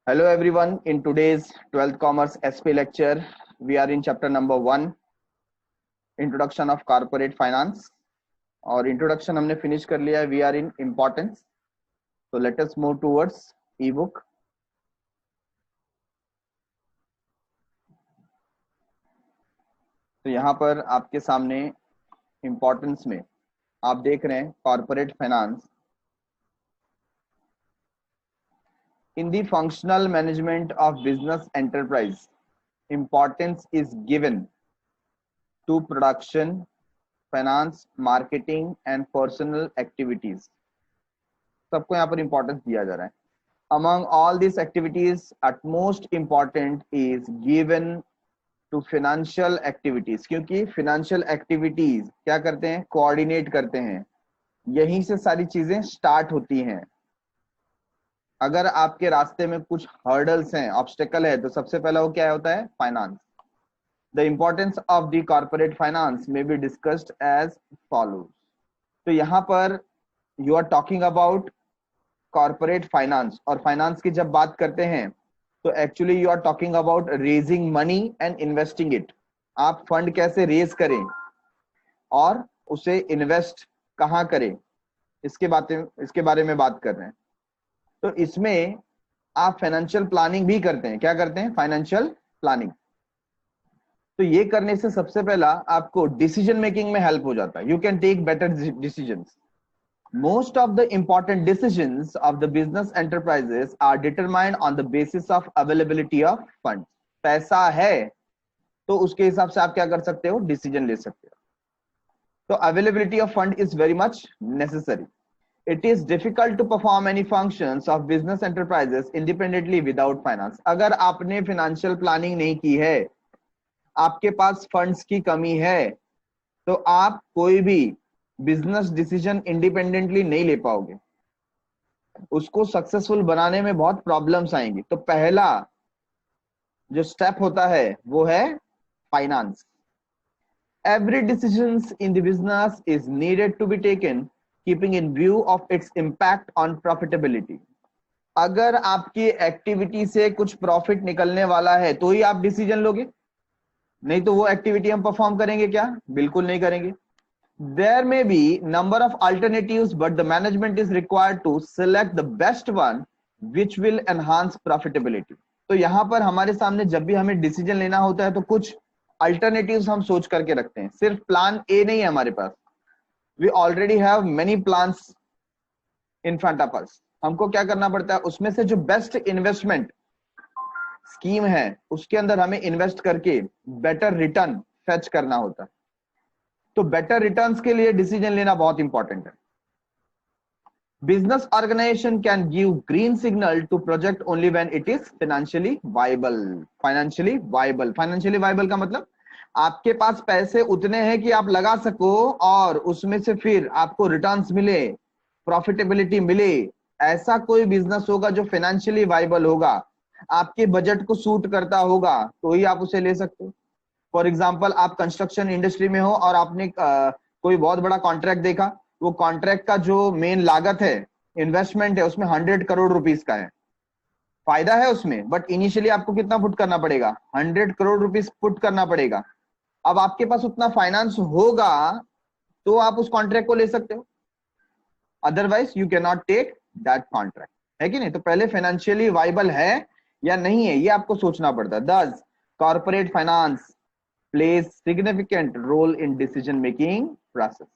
Hello everyone. In today's 12th Commerce SP lecture, we are in chapter number 1, Introduction of Corporate Finance. और introduction हमने finish कर लिया है. We are in importance. So let us move towards ebook. तो यहाँ पर आपके सामने importance में आप देख रहे हैं corporate finance. In the functional management of business enterprise, importance is given to production, finance, marketing and personal activities. सबको यहाँ पर इंपॉर्टेंस दिया जा रहा है. Among all these activities, utmost important is given to financial activities, क्योंकि financial activities क्या करते हैं, कोऑर्डिनेट करते हैं. यहीं से सारी चीजें स्टार्ट होती हैं. अगर आपके रास्ते में कुछ हर्डल्स हैं, ऑब्स्टेकल है, तो सबसे पहला वो क्या होता है, finance. The importance of the corporate finance may be discussed as follows. तो यहाँ पर you are talking about corporate finance, और फाइनेंस की जब बात करते हैं तो actually you are talking about raising money and investing it. आप फंड कैसे रेज करें और उसे इन्वेस्ट कहाँ करें, इसके बारे में बात कर रहे हैं. तो इसमें आप फाइनेंशियल प्लानिंग भी करते हैं. क्या करते हैं, फाइनेंशियल प्लानिंग. तो ये करने से सबसे पहला आपको डिसीजन मेकिंग में हेल्प हो जाता है. You can take better decisions. Most of the important decisions of the business enterprises are determined on the basis of availability of funds. पैसा है तो उसके हिसाब से आप क्या कर सकते हो, डिसीजन ले सकते हो. तो availability of fund is very much necessary. It is difficult to perform any functions of business enterprises independently without finance. अगर आपने financial planning नहीं की है, आपके पास फंड्स की कमी है, तो आप कोई भी बिजनेस डिसीजन इंडिपेंडेंटली नहीं ले पाओगे. उसको सक्सेसफुल बनाने में बहुत प्रॉब्लम्स आएंगी. तो पहला जो स्टेप होता है वो है finance. Every decisions in the business is needed to be taken keeping in view of its impact on profitability. अगर आपकी एक्टिविटी से कुछ प्रॉफिट निकलने वाला है तो ही आप डिसीजन लोगे, नहीं तो वो एक्टिविटी हम परफॉर्म करेंगे क्या, बिल्कुल नहीं करेंगे. There may be number of alternatives, but the management is required to select the best one which will enhance profitability. तो यहाँ पर हमारे सामने जब भी हमें डिसीजन लेना होता है तो कुछ अल्टरनेटिव्स हम सोच करके रखते हैं. सिर्फ प्लान ए नहीं है हमारे पास. We already have many plans in front of us. हमको क्या करना पड़ता है, उसमें से जो बेस्ट इन्वेस्टमेंट स्कीम है उसके अंदर हमें इन्वेस्ट करके बेटर रिटर्न फेच करना होता है. तो बेटर रिटर्न्स के लिए डिसीजन लेना बहुत इंपॉर्टेंट है. Business organisation can give green signal to project only when it is financially viable. Financially viable का मतलब आपके पास पैसे उतने हैं कि आप लगा सको और उसमें से फिर आपको रिटर्न्स मिले, प्रॉफिटेबिलिटी मिले. ऐसा कोई बिजनेस होगा जो फाइनेंशियली वायबल होगा, आपके बजट को सूट करता होगा, तो ही आप उसे ले सकते हो. फॉर एग्जाम्पल, आप कंस्ट्रक्शन इंडस्ट्री में हो और आपने कोई बहुत बड़ा कॉन्ट्रैक्ट देखा. वो कॉन्ट्रैक्ट का जो मेन लागत है, इन्वेस्टमेंट है, उसमें 100 करोड़ रुपीस का है. फायदा है उसमें, बट इनिशियली आपको कितना पुट करना पड़ेगा, 100 करोड़ रुपीस पुट करना पड़ेगा. अब आपके पास उतना फाइनेंस होगा तो आप उस कॉन्ट्रैक्ट को ले सकते हो, otherwise you can not take that contract. है कि नहीं. तो पहले फाइनेंशियली वाइबल है या नहीं है ये आपको सोचना पड़ता है. Thus, corporate finance plays significant role in decision making process.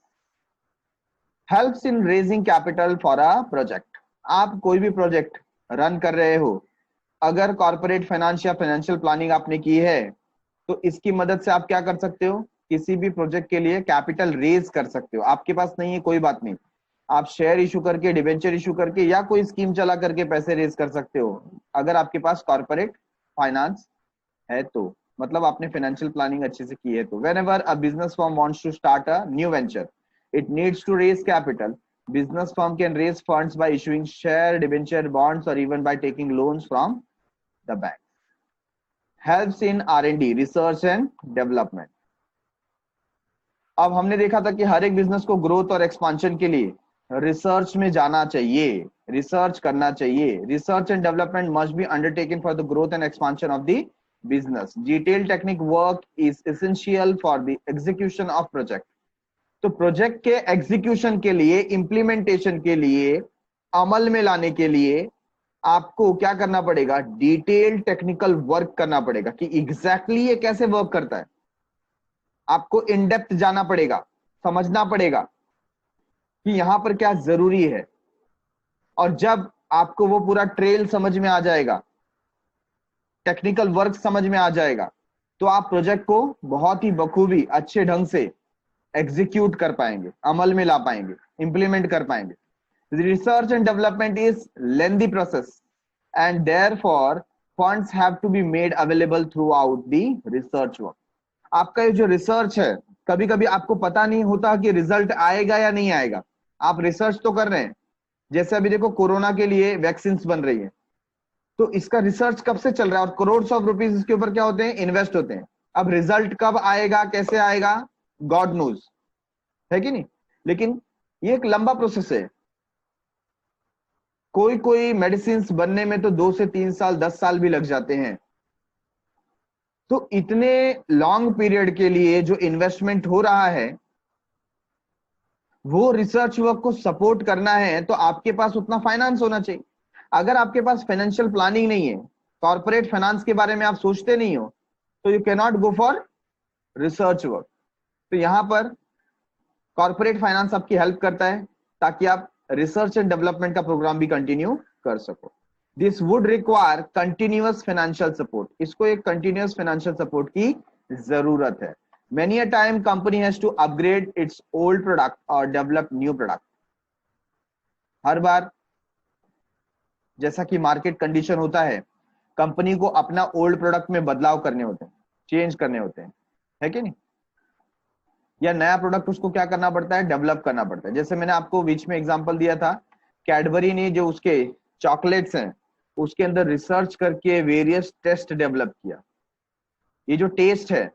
Helps in raising capital for a project. आप कोई भी प्रोजेक्ट रन कर रहे हो, अगर कॉर्पोरेट फाइनेंस या फाइनेंशियल प्लानिंग आपने की है तो इसकी मदद से आप क्या कर सकते हो, किसी भी प्रोजेक्ट के लिए कैपिटल रेज कर सकते हो. आपके पास नहीं है कोई बात नहीं, आप शेयर इशू करके, डिबेंचर इशू करके या कोई स्कीम चला करके पैसे रेज कर सकते हो, अगर आपके पास कॉर्पोरेट फाइनेंस है तो. मतलब आपने फाइनेंशियल प्लानिंग अच्छे से की है तो. Whenever a business firm wants to start a new venture, it needs to raise capital. Business firm can raise funds by issuing share, debenture, bonds, or even by taking loans from the bank. Helps in R&D, research and development. अब हमने देखा था कि हर एक business को growth और expansion के लिए रिसर्च में जाना चाहिए. रिसर्च करना चाहिए। Research and development must be undertaken for the growth and expansion of the business. Detail technique work is essential for the execution of project. तो प्रोजेक्ट के एग्जीक्यूशन के लिए, इंप्लीमेंटेशन के लिए, अमल में लाने के लिए आपको क्या करना पड़ेगा? डिटेल टेक्निकल वर्क करना पड़ेगा कि एग्जैक्टली ये कैसे वर्क करता है। आपको इन डेप्थ जाना पड़ेगा, समझना पड़ेगा कि यहां पर क्या जरूरी है। और जब आपको वो पूरा ट्रेल समझ में आ जाएगा, टेक्निकल वर्क समझ में आ जाएगा, तो आप प्रोजेक्ट को बहुत ही बखूबी अच्छे ढंग से एग्जीक्यूट कर पाएंगे, अमल में ला पाएंगे, इंप्लीमेंट कर पाएंगे। Research and development is lengthy process and therefore funds have to be made available throughout the research work। आपका ये जो रिसर्च है, कभी कभी आपको पता नहीं होता कि रिजल्ट आएगा या नहीं आएगा। आप रिसर्च तो कर रहे हैं, जैसे अभी देखो कोरोना के लिए वैक्सीन बन रही है, तो इसका रिसर्च कब से चल रहा है और करोड़ ऑफ रुपीज इसके ऊपर क्या होते हैं? इन्वेस्ट होते हैं। अब रिजल्ट कब आएगा, कैसे आएगा, गॉड नोज, है कि नहीं? लेकिन ये एक लंबा प्रोसेस है। कोई कोई मेडिसिन बनने में तो 2 से 3 साल 10 साल भी लग जाते हैं। तो इतने लॉन्ग पीरियड के लिए जो इन्वेस्टमेंट हो रहा है, वो रिसर्च वर्क को सपोर्ट करना है, तो आपके पास उतना फाइनेंस होना चाहिए। अगर आपके पास फाइनेंशियल प्लानिंग नहीं है, कॉर्पोरेट फाइनेंस के बारे में आप सोचते नहीं हो, तो you can not go for research work. तो यहां पर कॉर्पोरेट फाइनेंस आपकी हेल्प करता है ताकि आप रिसर्च एंड डेवलपमेंट का प्रोग्राम भी कंटिन्यू कर सको। This would require continuous financial support. इसको एक कंटिन्यूअस फाइनेंशियल सपोर्ट की जरूरत है। Many a time company has to upgrade its old product और डेवलप न्यू प्रोडक्ट। हर बार जैसा कि मार्केट कंडीशन होता है, कंपनी को अपना ओल्ड प्रोडक्ट में बदलाव करने होते हैं, चेंज करने होते हैं, है कि नहीं? या नया प्रोडक्ट उसको क्या करना पड़ता है? डेवलप करना पड़ता है। जैसे मैंने आपको बीच में एग्जांपल दिया था, कैडबरी ने जो उसके चॉकलेट्स हैं उसके अंदर रिसर्च करके वेरियस टेस्ट डेवलप किया। ये जो टेस्ट है,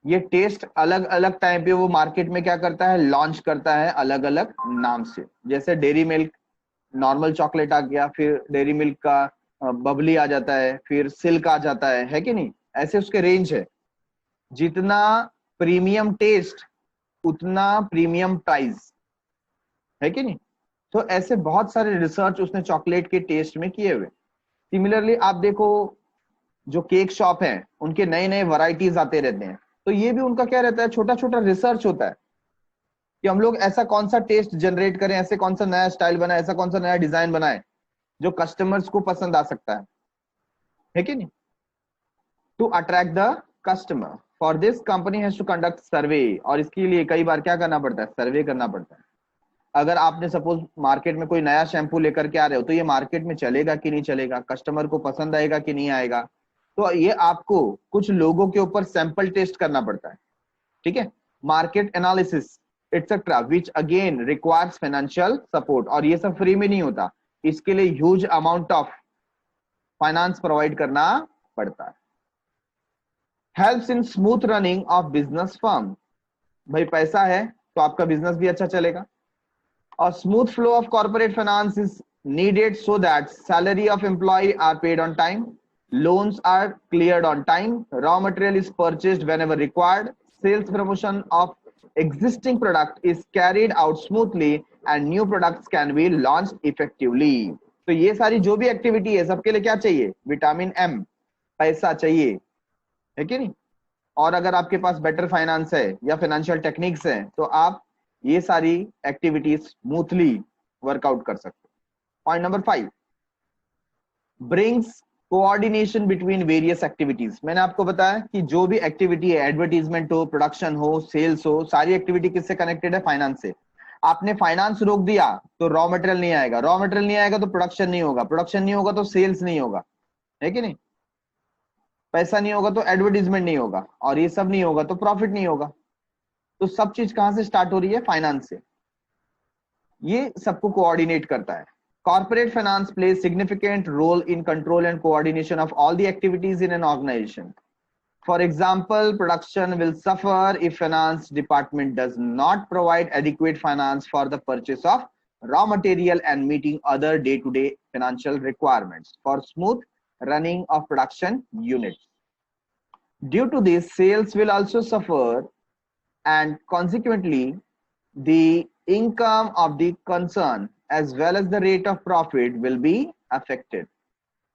ये टेस्ट अलग अलग टाइम पे वो मार्केट में क्या करता है? लॉन्च करता है अलग अलग नाम से। जैसे डेयरी मिल्क नॉर्मल चॉकलेट आ गया, फिर डेयरी मिल्क का बबली आ जाता है, फिर सिल्क आ जाता है कि नहीं? ऐसे उसके रेंज है। जितना प्रीमियम टेस्ट उतना प्रीमियम प्राइस, है कि नहीं? तो ऐसे बहुत सारे रिसर्च उसने चॉकलेट के टेस्ट में किए हुए। सिमिलरली आप देखो, जो केक शॉप है उनके नए नए वैरायटीज आते रहते हैं, तो ये भी उनका क्या रहता है? छोटा छोटा रिसर्च होता है कि हम लोग ऐसा कौन सा टेस्ट जनरेट करें, ऐसे कौन सा नया स्टाइल बनाए, ऐसा कौन सा नया डिजाइन बनाए जो कस्टमर्स को पसंद आ सकता है कि नहीं? To attract the customer, for this company has to conduct survey. और इसके लिए कई बार क्या करना पड़ता है? सर्वे करना पड़ता है। अगर आपने सपोज मार्केट में कोई नया शैम्पू लेकर के आ रहे हो, तो ये मार्केट में चलेगा कि नहीं चलेगा, कस्टमर को पसंद आएगा कि नहीं आएगा, तो ये आपको कुछ लोगों के ऊपर सैंपल टेस्ट करना पड़ता है, ठीक है? Market analysis etcetera, which again requires financial support. और ये सब फ्री में नहीं होता, इसके लिए huge amount of finance provide करना पड़ता है। Helps in smooth running of business firm. भाई पैसा है तो आपका बिजनेस भी अच्छा चलेगा। और smooth flow of corporate finance is needed so that salary of employee are paid on time, loans are cleared on time, raw material is purchased whenever required, sales promotion of existing product is carried out smoothly and new products can be launched effectively। तो ये सारी जो भी activity है सबके लिए क्या चाहिए? विटामिन एम, पैसा चाहिए, है कि नहीं? और अगर आपके पास बेटर फाइनेंस है या फाइनेंशियल टेक्निक्स है, तो आप ये सारी एक्टिविटीज स्मूथली वर्कआउट कर सकते हो। Point number 5, brings coordination between various activities. मैंने आपको बताया कि जो भी एक्टिविटी है, एडवर्टीजमेंट हो, प्रोडक्शन हो, सेल्स हो, सारी एक्टिविटी किससे कनेक्टेड है? फाइनेंस से। आपने फाइनेंस रोक दिया तो रॉ मटेरियल नहीं आएगा, रॉ मटेरियल नहीं आएगा तो प्रोडक्शन नहीं होगा, प्रोडक्शन नहीं होगा तो सेल्स नहीं होगा, है कि नहीं? पैसा नहीं होगा तो एडवर्टीजमेंट नहीं होगा, और ये सब नहीं होगा तो प्रॉफिट नहीं होगा। तो सब चीज कहां से स्टार्ट हो रही है? फाइनेंस से। ये सबको कोऑर्डिनेट करता है। Corporate finance plays significant role in control and coordination of all the activities in an organization. For example, production will suffer if finance department does not provide adequate finance for the purchase of raw material and meeting other day-to-day financial requirements for smooth running of production units. Due to this, sales will also suffer, and consequently the income of the concern as well as the rate of profit will be affected.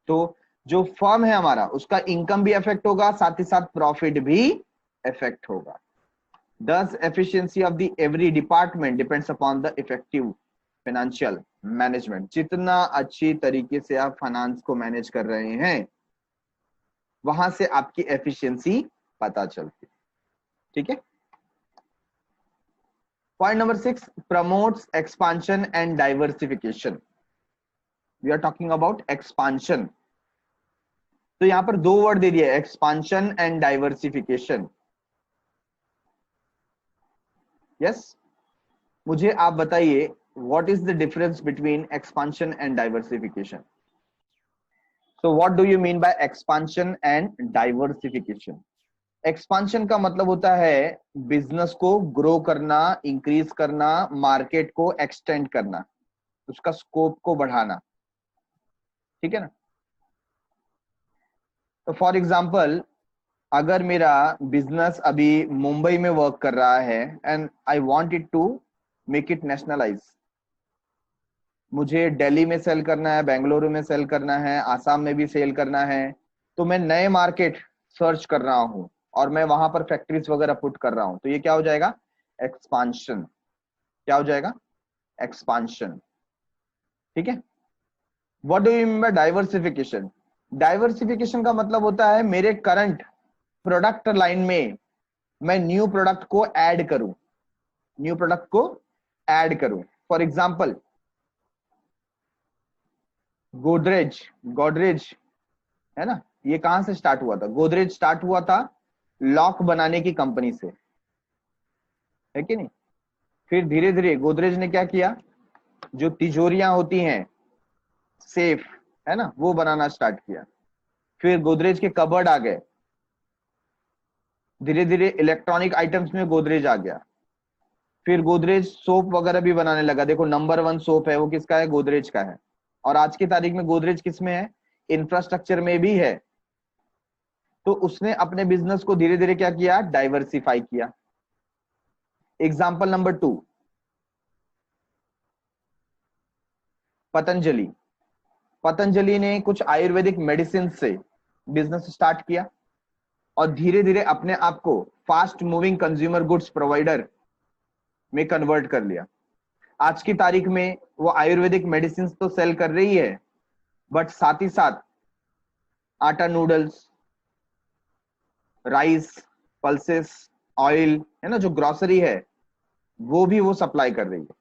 तो जो firm है हमारा उसका income भी affect होगा, साथ ही साथ profit भी अफेक्ट होगा. Thus, efficiency of the every department depends upon the effective financial management. जितना अच्छी तरीके से आप फाइनेंस को मैनेज कर रहे हैं वहां से आपकी एफिशिएंसी पता चलती है. ठीक है. Point number 6, promotes expansion and diversification. We are talking about expansion. तो यहां पर दो वर्ड दे दिए, एक्सपांशन एंड डाइवर्सिफिकेशन. यस, मुझे आप बताइए what is the difference between expansion and diversification. So what do you mean by expansion and diversification. Expansion का मतलब होता है बिजनेस को ग्रो करना, इंक्रीज करना, मार्केट को एक्सटेंड करना, उसका स्कोप को बढ़ाना. ठीक है ना. तो फॉर एग्जांपल, अगर मेरा बिजनेस अभी मुंबई में वर्क कर रहा है and I want it to make it nationalise, मुझे दिल्ली में सेल करना है, बेंगलुरु में सेल करना है, आसाम में भी सेल करना है, तो मैं नए मार्केट सर्च कर रहा हूं और मैं वहां पर फैक्ट्रीज वगैरह पुट कर रहा हूं, तो ये क्या हो जाएगा, एक्सपांशन. क्या हो जाएगा, एक्सपांशन. ठीक है. What do you mean by diversification. Diversification का मतलब होता है मेरे करंट प्रोडक्ट लाइन में मैं न्यू प्रोडक्ट को ऐड करूं, न्यू प्रोडक्ट को ऐड करूं. फॉर एग्जांपल, गोदरेज, गोदरेज है ना, ये कहां से स्टार्ट हुआ था. गोदरेज स्टार्ट हुआ था लॉक बनाने की कंपनी से, है कि नहीं. फिर धीरे धीरे गोदरेज ने क्या किया, जो तिजोरियां होती हैं, सेफ है ना, वो बनाना स्टार्ट किया. फिर गोदरेज के कबर्ड आ गए. धीरे धीरे इलेक्ट्रॉनिक आइटम्स में गोदरेज आ गया. फिर गोदरेज सोप वगैरह भी बनाने लगा. देखो नंबर 1 सोप है वो किसका है, गोदरेज का है. और आज की तारीख में गोदरेज किस में है, इंफ्रास्ट्रक्चर में भी है. तो उसने अपने बिजनेस को धीरे धीरे क्या किया, डाइवर्सिफाई किया. Example number 2, Patanjali. पतंजलि ने कुछ आयुर्वेदिक मेडिसिन से बिजनेस स्टार्ट किया और धीरे धीरे अपने आप को fast moving consumer goods provider में कन्वर्ट कर लिया. आज की तारीख में वो आयुर्वेदिक मेडिसिन तो सेल कर रही है, बट साथ ही साथ आटा नूडल्स, राइस, पल्सेस, ऑयल है ना, जो ग्रोसरी है वो भी वो सप्लाई कर रही है.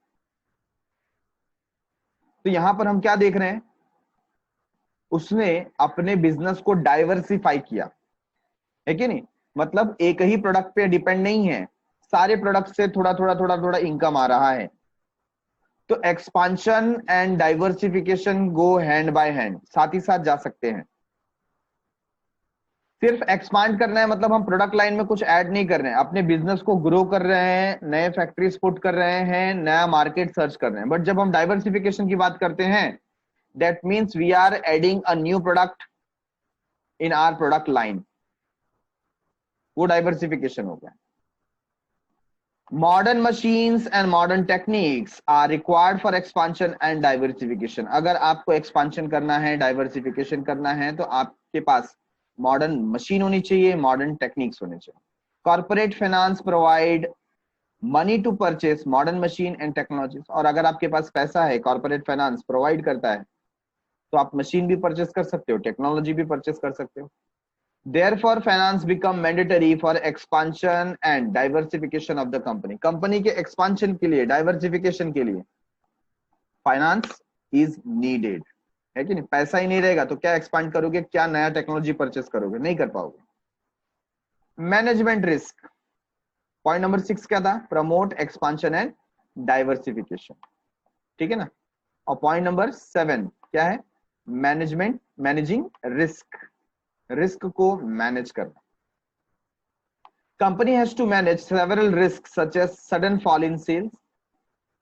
तो यहां पर हम क्या देख रहे हैं, उसने अपने बिजनेस को डाइवर्सिफाई किया, है कि नहीं. मतलब एक ही प्रोडक्ट पे डिपेंड नहीं है, सारे प्रोडक्ट से थोड़ा थोड़ा थोड़ा थोड़ा इनकम आ रहा है. तो expansion and diversification go hand by hand, साथ ही साथ जा सकते हैं. सिर्फ एक्सपांड करना है मतलब हम प्रोडक्ट लाइन में कुछ ऐड नहीं कर रहे हैं, अपने बिजनेस को ग्रो कर रहे हैं, नए फैक्ट्रीज पुट कर रहे हैं, नया मार्केट सर्च कर रहे हैं. बट जब हम डाइवर्सिफिकेशन की बात करते हैं, that means we are adding a new product in our product line. वो डाइवर्सिफिकेशन हो गया. Modern machines and modern techniques are required for expansion and diversification. अगर आपको एक्सपांशन करना है, डाइवर्सिफिकेशन करना है, तो आपके पास मॉडर्न मशीन होनी चाहिए, मॉडर्न टेक्निक्स होने चाहिए. Corporate finance provide money to purchase modern machine and technologies. और अगर आपके पास पैसा है, कॉर्पोरेट फाइनेंस प्रोवाइड करता है, तो आप मशीन भी परचेस कर सकते हो, टेक्नोलॉजी भी परचेस कर सकते हो. Therefore, finance become mandatory for expansion and diversification of the company. Company के एक्सपांशन के लिए, डाइवर्सिफिकेशन के लिए फाइनेंस इज नीडेड, है कि नहीं. पैसा ही नहीं रहेगा तो क्या एक्सपांड करोगे, क्या नया टेक्नोलॉजी परचेस करोगे, नहीं कर पाओगे. Management risk. पॉइंट नंबर 6 क्या था, प्रमोट एक्सपांशन एंड डाइवर्सिफिकेशन. ठीक है ना. और पॉइंट नंबर 7 क्या है, मैनेजमेंट, मैनेजिंग रिस्क, रिस्क को मैनेज करना. Company has to manage several risk such as sudden fall in sales,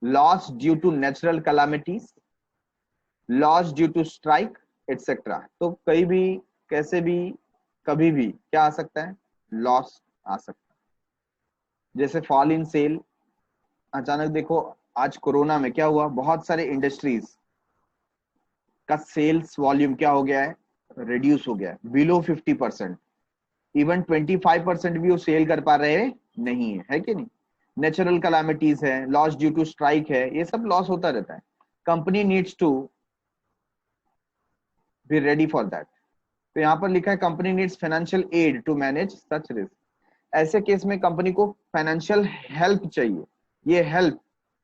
loss due to natural calamities, loss due to strike etcetera. तो कहीं भी, कैसे भी, कभी भी क्या आ सकता है, लॉस आ सकता है। जैसे फॉल इन सेल, अचानक देखो आज कोरोना में क्या हुआ, बहुत सारे इंडस्ट्रीज का सेल्स वॉल्यूम क्या हो गया है, रिड्यूस हो गया है बिलो 50%, इवन 25% भी वो सेल कर पा रहे नहीं है कि नहीं। नेचुरल कैलामिटीज है, लॉस ड्यू टू स्ट्राइक है, ये सब लॉस होता रहता है। Company needs to be ready for that. तो यहाँ पर लिखा है company needs financial aid to manage such risk. ऐसे केस में कंपनी को फाइनेंशियल हेल्प चाहिए। ये हेल्प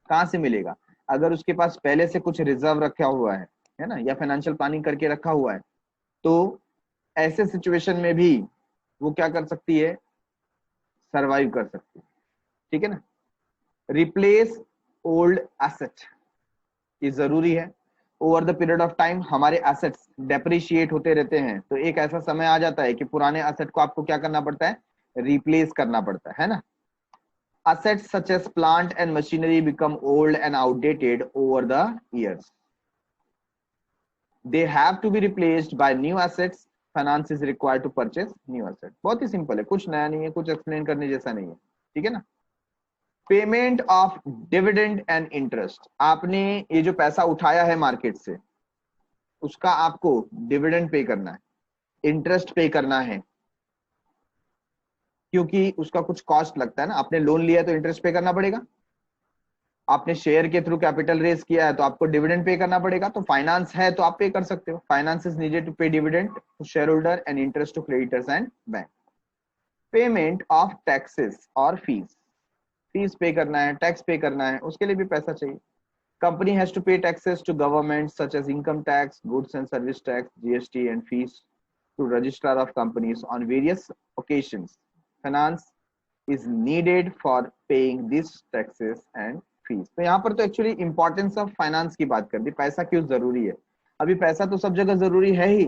कहाँ से मिलेगा, अगर उसके पास पहले से कुछ रिजर्व रखा हुआ है ना, या फाइनेंशियल प्लानिंग करके रखा हुआ है, तो ऐसे सिचुएशन में भी वो क्या कर सकती है, सरवाइव कर सकती है। ठीक है ना। रिप्लेस ओल्ड एसेट, ये जरूरी है। Over the period of time हमारे एसेट्स डेप्रिशिएट होते रहते हैं, तो एक ऐसा समय आ जाता है कि पुराने एसेट को आपको क्या करना पड़ता है, रिप्लेस करना पड़ता है ना। Assets such as plant and machinery become old and outdated over the years. They have to be replaced by new assets. Finance is required to purchase new assets. बहुत ही सिंपल है, कुछ नया नहीं है, कुछ एक्सप्लेन करने जैसा नहीं है। ठीक है ना। Payment of dividend and interest, आपने ये जो पैसा उठाया है मार्केट से, उसका आपको डिविडेंड पे करना है, इंटरेस्ट पे करना है, क्योंकि उसका कुछ कॉस्ट लगता है ना। आपने लोन लिया तो इंटरेस्ट पे करना पड़ेगा, आपने शेयर के थ्रू कैपिटल रेज किया है तो आपको डिविडेंड पे करना पड़ेगा। तो फाइनेंस है तो आप पे कर सकते हो। Finance is needed to pay dividend to share holder and interest to creditors and bank. Payment of taxes और फीस, फीस पे करना है, टैक्स पे करना है, उसके लिए भी पैसा चाहिए। Company has to pay taxes to government such as income tax, goods and service tax, GST and fees to registrar of companies on various occasions. Finance is needed for paying these taxes and fees। तो यहाँ पर तो actually importance of finance की बात कर दी, पैसा क्यों जरूरी है। अभी पैसा तो सब जगह जरूरी है ही,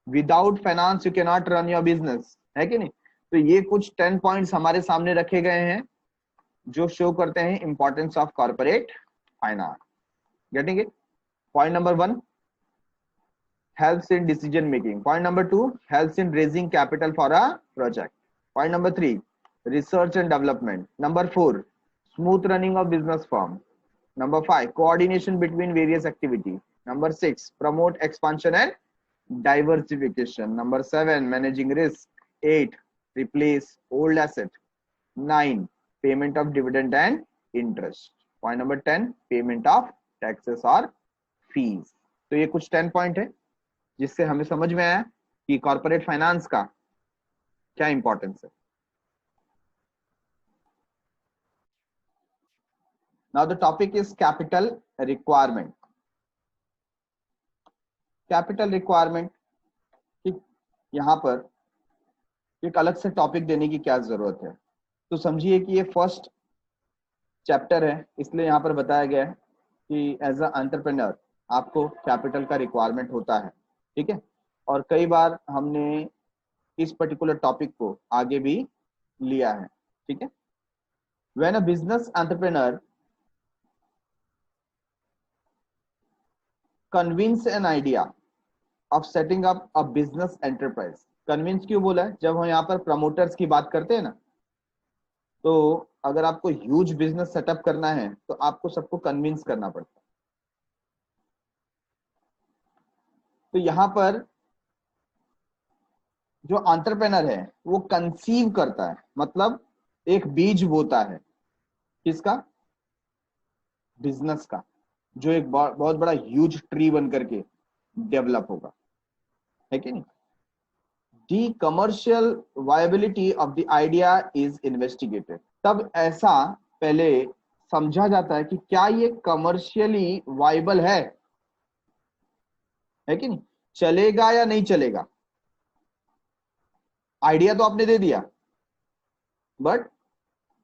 without finance you can not run your business, है कि नहीं। तो ये कुछ 10 पॉइंट्स हमारे सामने रखे गए हैं जो शो करते हैं importance of corporate finance. Getting it. Point number 1, helps in decision making. Point number 2, helps in raising capital for a project. Point number 3, research and development. Number 4, smooth running of business firm. Number 5, coordination between various activities. Number 6, promote expansion and diversification. Number 7, managing risk. 8, replace old asset. 9, payment of dividend and interest. Point number 10, payment of taxes or fees. तो ये कुछ 10 point है जिससे हमें समझ में आया कि कॉर्पोरेट फाइनेंस का क्या इंपॉर्टेंस है। Now the topic is capital requirement. Capital requirement की यहाँ पर एक अलग से टॉपिक देने की क्या जरूरत है। तो समझिए कि ये फर्स्ट चैप्टर है, इसलिए यहाँ पर बताया गया है कि एज अ एंटरप्रेन्योर आपको कैपिटल का रिक्वायरमेंट होता है। ठीक है। और कई बार हमने इस पर्टिकुलर टॉपिक को आगे भी लिया है। ठीक है। When a business entrepreneur convince an idea of setting up a business enterprise. Convince क्यों बोला है, जब हम यहाँ पर प्रमोटर्स की बात करते हैं ना, तो अगर आपको ह्यूज बिजनेस सेटअप करना है तो आपको सबको कन्विंस करना पड़ता है। तो यहाँ पर जो एंटरप्रेन्योर है वो कंसीव करता है, मतलब एक बीज बोता है किसका, बिजनेस का, जो एक बहुत बड़ा ह्यूज ट्री बन करके डेवलप होगा, है कि नहीं। The commercial viability of the idea is investigated. तब ऐसा पहले समझा जाता है कि क्या ये कमर्शियली वायबल है कि नहीं, चलेगा या नहीं चलेगा। आइडिया तो आपने दे दिया, बट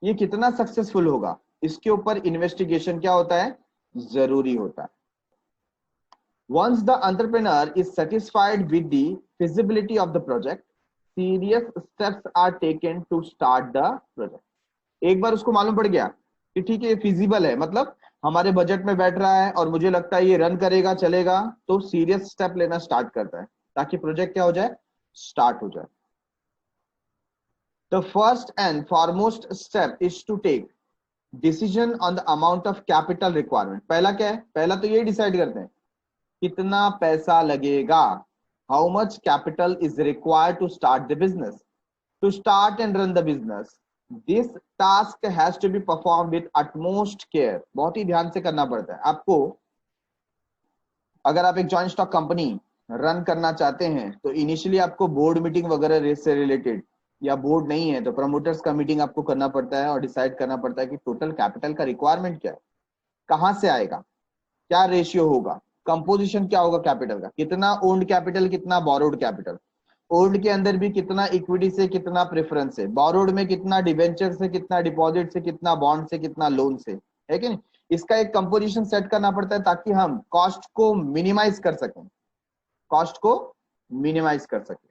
ये कितना सक्सेसफुल होगा इसके ऊपर इन्वेस्टिगेशन क्या होता है, जरूरी होता है। Once the entrepreneur is satisfied with the feasibility of the project, serious steps are taken to start the project। एक बार उसको मालूम पड़ गया कि ठीक है ये फिजिबल है, मतलब हमारे बजट में बैठ रहा है और मुझे लगता है ये रन करेगा चलेगा, तो सीरियस स्टेप लेना स्टार्ट करता है ताकि प्रोजेक्ट क्या हो जाए, स्टार्ट हो जाए। The first and foremost step is to take decision on the amount of capital requirement. पहला क्या है, पहला तो ये डिसाइड करते हैं कितना पैसा लगेगा, how much capital is required to start the business, to start and run the business. This task has to be perform with utmost care. बहुत ही ध्यान से करना पड़ता है आपको। अगर आप एक जॉइंट स्टॉक कंपनी रन करना चाहते हैं तो इनिशियली आपको बोर्ड मीटिंग वगैरह से रिलेटेड, या बोर्ड नहीं है तो प्रमोटर्स का मीटिंग आपको करना पड़ता है और डिसाइड करना पड़ता है कि टोटल कैपिटल का रिक्वायरमेंट क्या है, कहां से आएगा, क्या रेशियो होगा, कंपोजिशन क्या होगा कैपिटल का, कितना ओन्ड कैपिटल, कितना बोरोड कैपिटल, ओल्ड के अंदर भी कितना इक्विटी से कितना प्रेफरेंस है, बोरोड में कितना डिवेंचर से कितना डिपॉजिट से कितना बॉन्ड से कितना लोन से, है कि नहीं। इसका एक कंपोजिशन सेट करना पड़ता है ताकि हम कॉस्ट को मिनिमाइज कर सकें, कॉस्ट को मिनिमाइज कर सकें।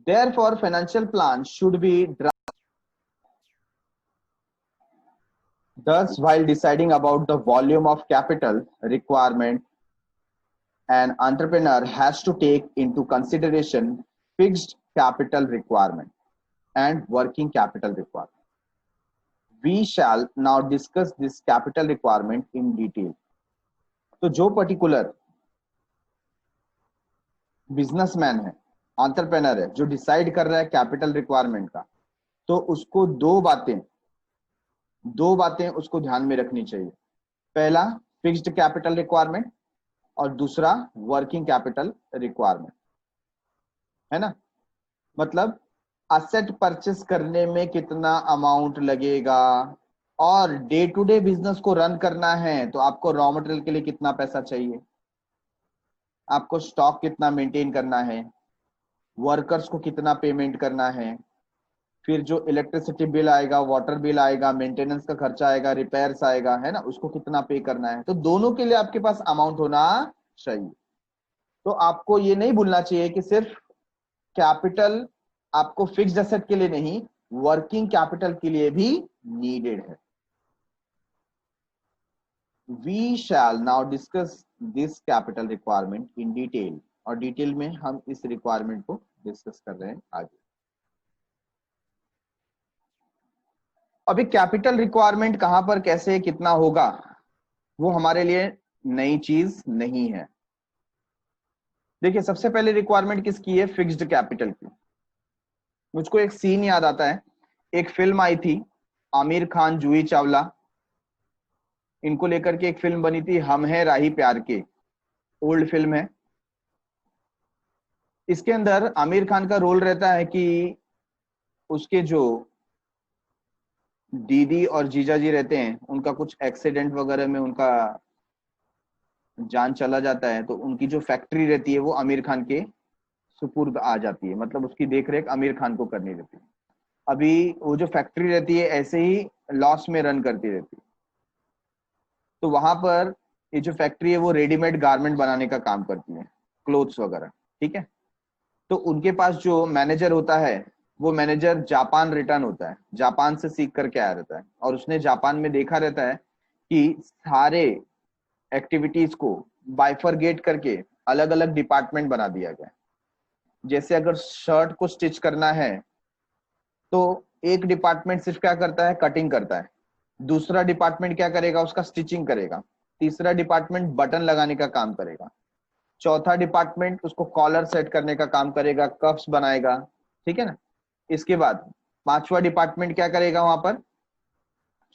Therefore, financial plan should be thus while deciding about the volume of capital requirement, an entrepreneur has to take into consideration fixed capital requirement and working capital requirement. We shall now discuss this capital requirement in detail. तो जो particular businessman है, entrepreneur है, जो decide कर रहा है capital requirement का, तो उसको दो बातें उसको ध्यान में रखनी चाहिए। पहला फिक्स्ड कैपिटल रिक्वायरमेंट और दूसरा वर्किंग कैपिटल रिक्वायरमेंट, है ना। मतलब असेट परचेस करने में कितना अमाउंट लगेगा, और डे टू डे बिजनेस को रन करना है तो आपको रॉ मटेरियल के लिए कितना पैसा चाहिए, आपको स्टॉक कितना मेंटेन करना है, वर्कर्स को कितना पेमेंट करना है, फिर जो इलेक्ट्रिसिटी बिल आएगा, वाटर बिल आएगा, मेंटेनेंस का खर्चा आएगा, रिपेयर्स आएगा, है ना, उसको कितना पे करना है। तो दोनों के लिए आपके पास अमाउंट होना चाहिए। तो आपको ये नहीं भूलना चाहिए कि सिर्फ कैपिटल आपको फिक्स्ड एसेट के लिए नहीं, वर्किंग कैपिटल के लिए भी नीडेड है। We shall now discuss this capital requirement in detail, और डिटेल में हम इस रिक्वायरमेंट को डिस्कस कर रहे हैं आगे। अभी कैपिटल रिक्वायरमेंट कहां पर कैसे कितना होगा वो हमारे लिए नई चीज नहीं है। देखिए सबसे पहले रिक्वायरमेंट किसकी है, फिक्स्ड कैपिटल की। मुझको एक सीन याद आता है, एक फिल्म आई थी, आमिर खान जूही चावला, इनको लेकर के एक फिल्म बनी थी, हम हैं राही प्यार के, ओल्ड फिल्म है। इसके अंदर आमिर खान का रोल रहता है कि उसके जो दीदी और जीजा जी रहते हैं उनका कुछ एक्सीडेंट वगैरह में उनका जान चला जाता है, तो उनकी जो फैक्ट्री रहती है वो आमिर खान के सुपुर्द आ जाती है, मतलब उसकी देखरेख आमिर खान को करनी रहती है। अभी वो जो फैक्ट्री रहती है ऐसे ही लॉस में रन करती रहती है, तो वहां पर ये जो फैक्ट्री है वो रेडीमेड गारमेंट बनाने का काम करती है, क्लोथ्स वगैरह, ठीक है। तो उनके पास जो मैनेजर होता है वो मैनेजर जापान रिटर्न होता है, जापान से सीख करके आया रहता है, और उसने जापान में देखा रहता है कि सारे एक्टिविटीज को बाइफरगेट करके अलग अलग डिपार्टमेंट बना दिया गया। जैसे अगर शर्ट को स्टिच करना है तो एक डिपार्टमेंट सिर्फ क्या करता है, कटिंग करता है, दूसरा डिपार्टमेंट क्या करेगा, उसका स्टिचिंग करेगा, तीसरा डिपार्टमेंट बटन लगाने का काम करेगा, चौथा डिपार्टमेंट उसको कॉलर सेट करने का काम करेगा, कफ्स बनाएगा, ठीक है ना। इसके बाद पांचवा डिपार्टमेंट क्या करेगा, वहां पर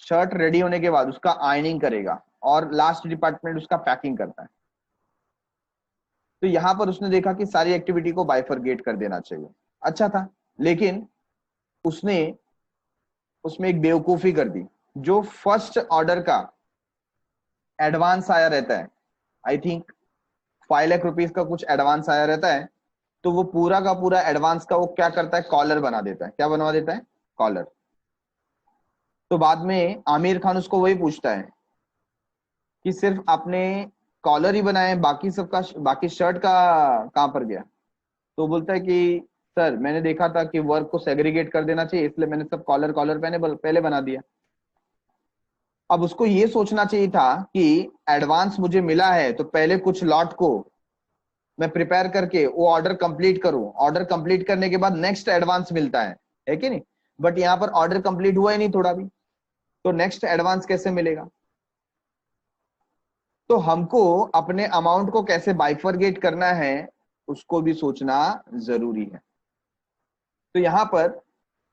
शर्ट रेडी होने के बाद उसका आयनिंग करेगा, और लास्ट डिपार्टमेंट उसका पैकिंग करता है। तो यहां पर उसने देखा कि सारी एक्टिविटी को बाइफरगेट कर देना चाहिए, अच्छा था, लेकिन उसने उसमें एक बेवकूफी कर दी। जो फर्स्ट ऑर्डर का एडवांस आया रहता है, आई थिंक 5 लाख रुपीज का कुछ एडवांस आया रहता है, तो वो पूरा का पूरा एडवांस का वो क्या करता है, कॉलर बना देता है। क्या बनवा देता है, कॉलर। तो बाद में आमिर खान उसको वही पूछता है कि सिर्फ आपने कॉलर ही बनाए, बाकी सबका, बाकी शर्ट का कहां पर गया। तो बोलता है कि सर मैंने देखा था कि वर्क को सेग्रीगेट कर देना चाहिए, इसलिए मैंने सब कॉलर कॉलर पहले बना दिया। अब उसको ये सोचना चाहिए था कि एडवांस मुझे मिला है तो पहले कुछ लॉट को मैं प्रिपेयर करके वो ऑर्डर कंप्लीट करूं, ऑर्डर कंप्लीट करने के बाद नेक्स्ट एडवांस मिलता है कि नहीं? बट यहाँ पर ऑर्डर कंप्लीट हुआ ही नहीं थोड़ा भी, तो नेक्स्ट एडवांस कैसे मिलेगा? तो हमको अपने अमाउंट को कैसे बाइफरगेट करना है उसको भी सोचना जरूरी है। तो यहाँ पर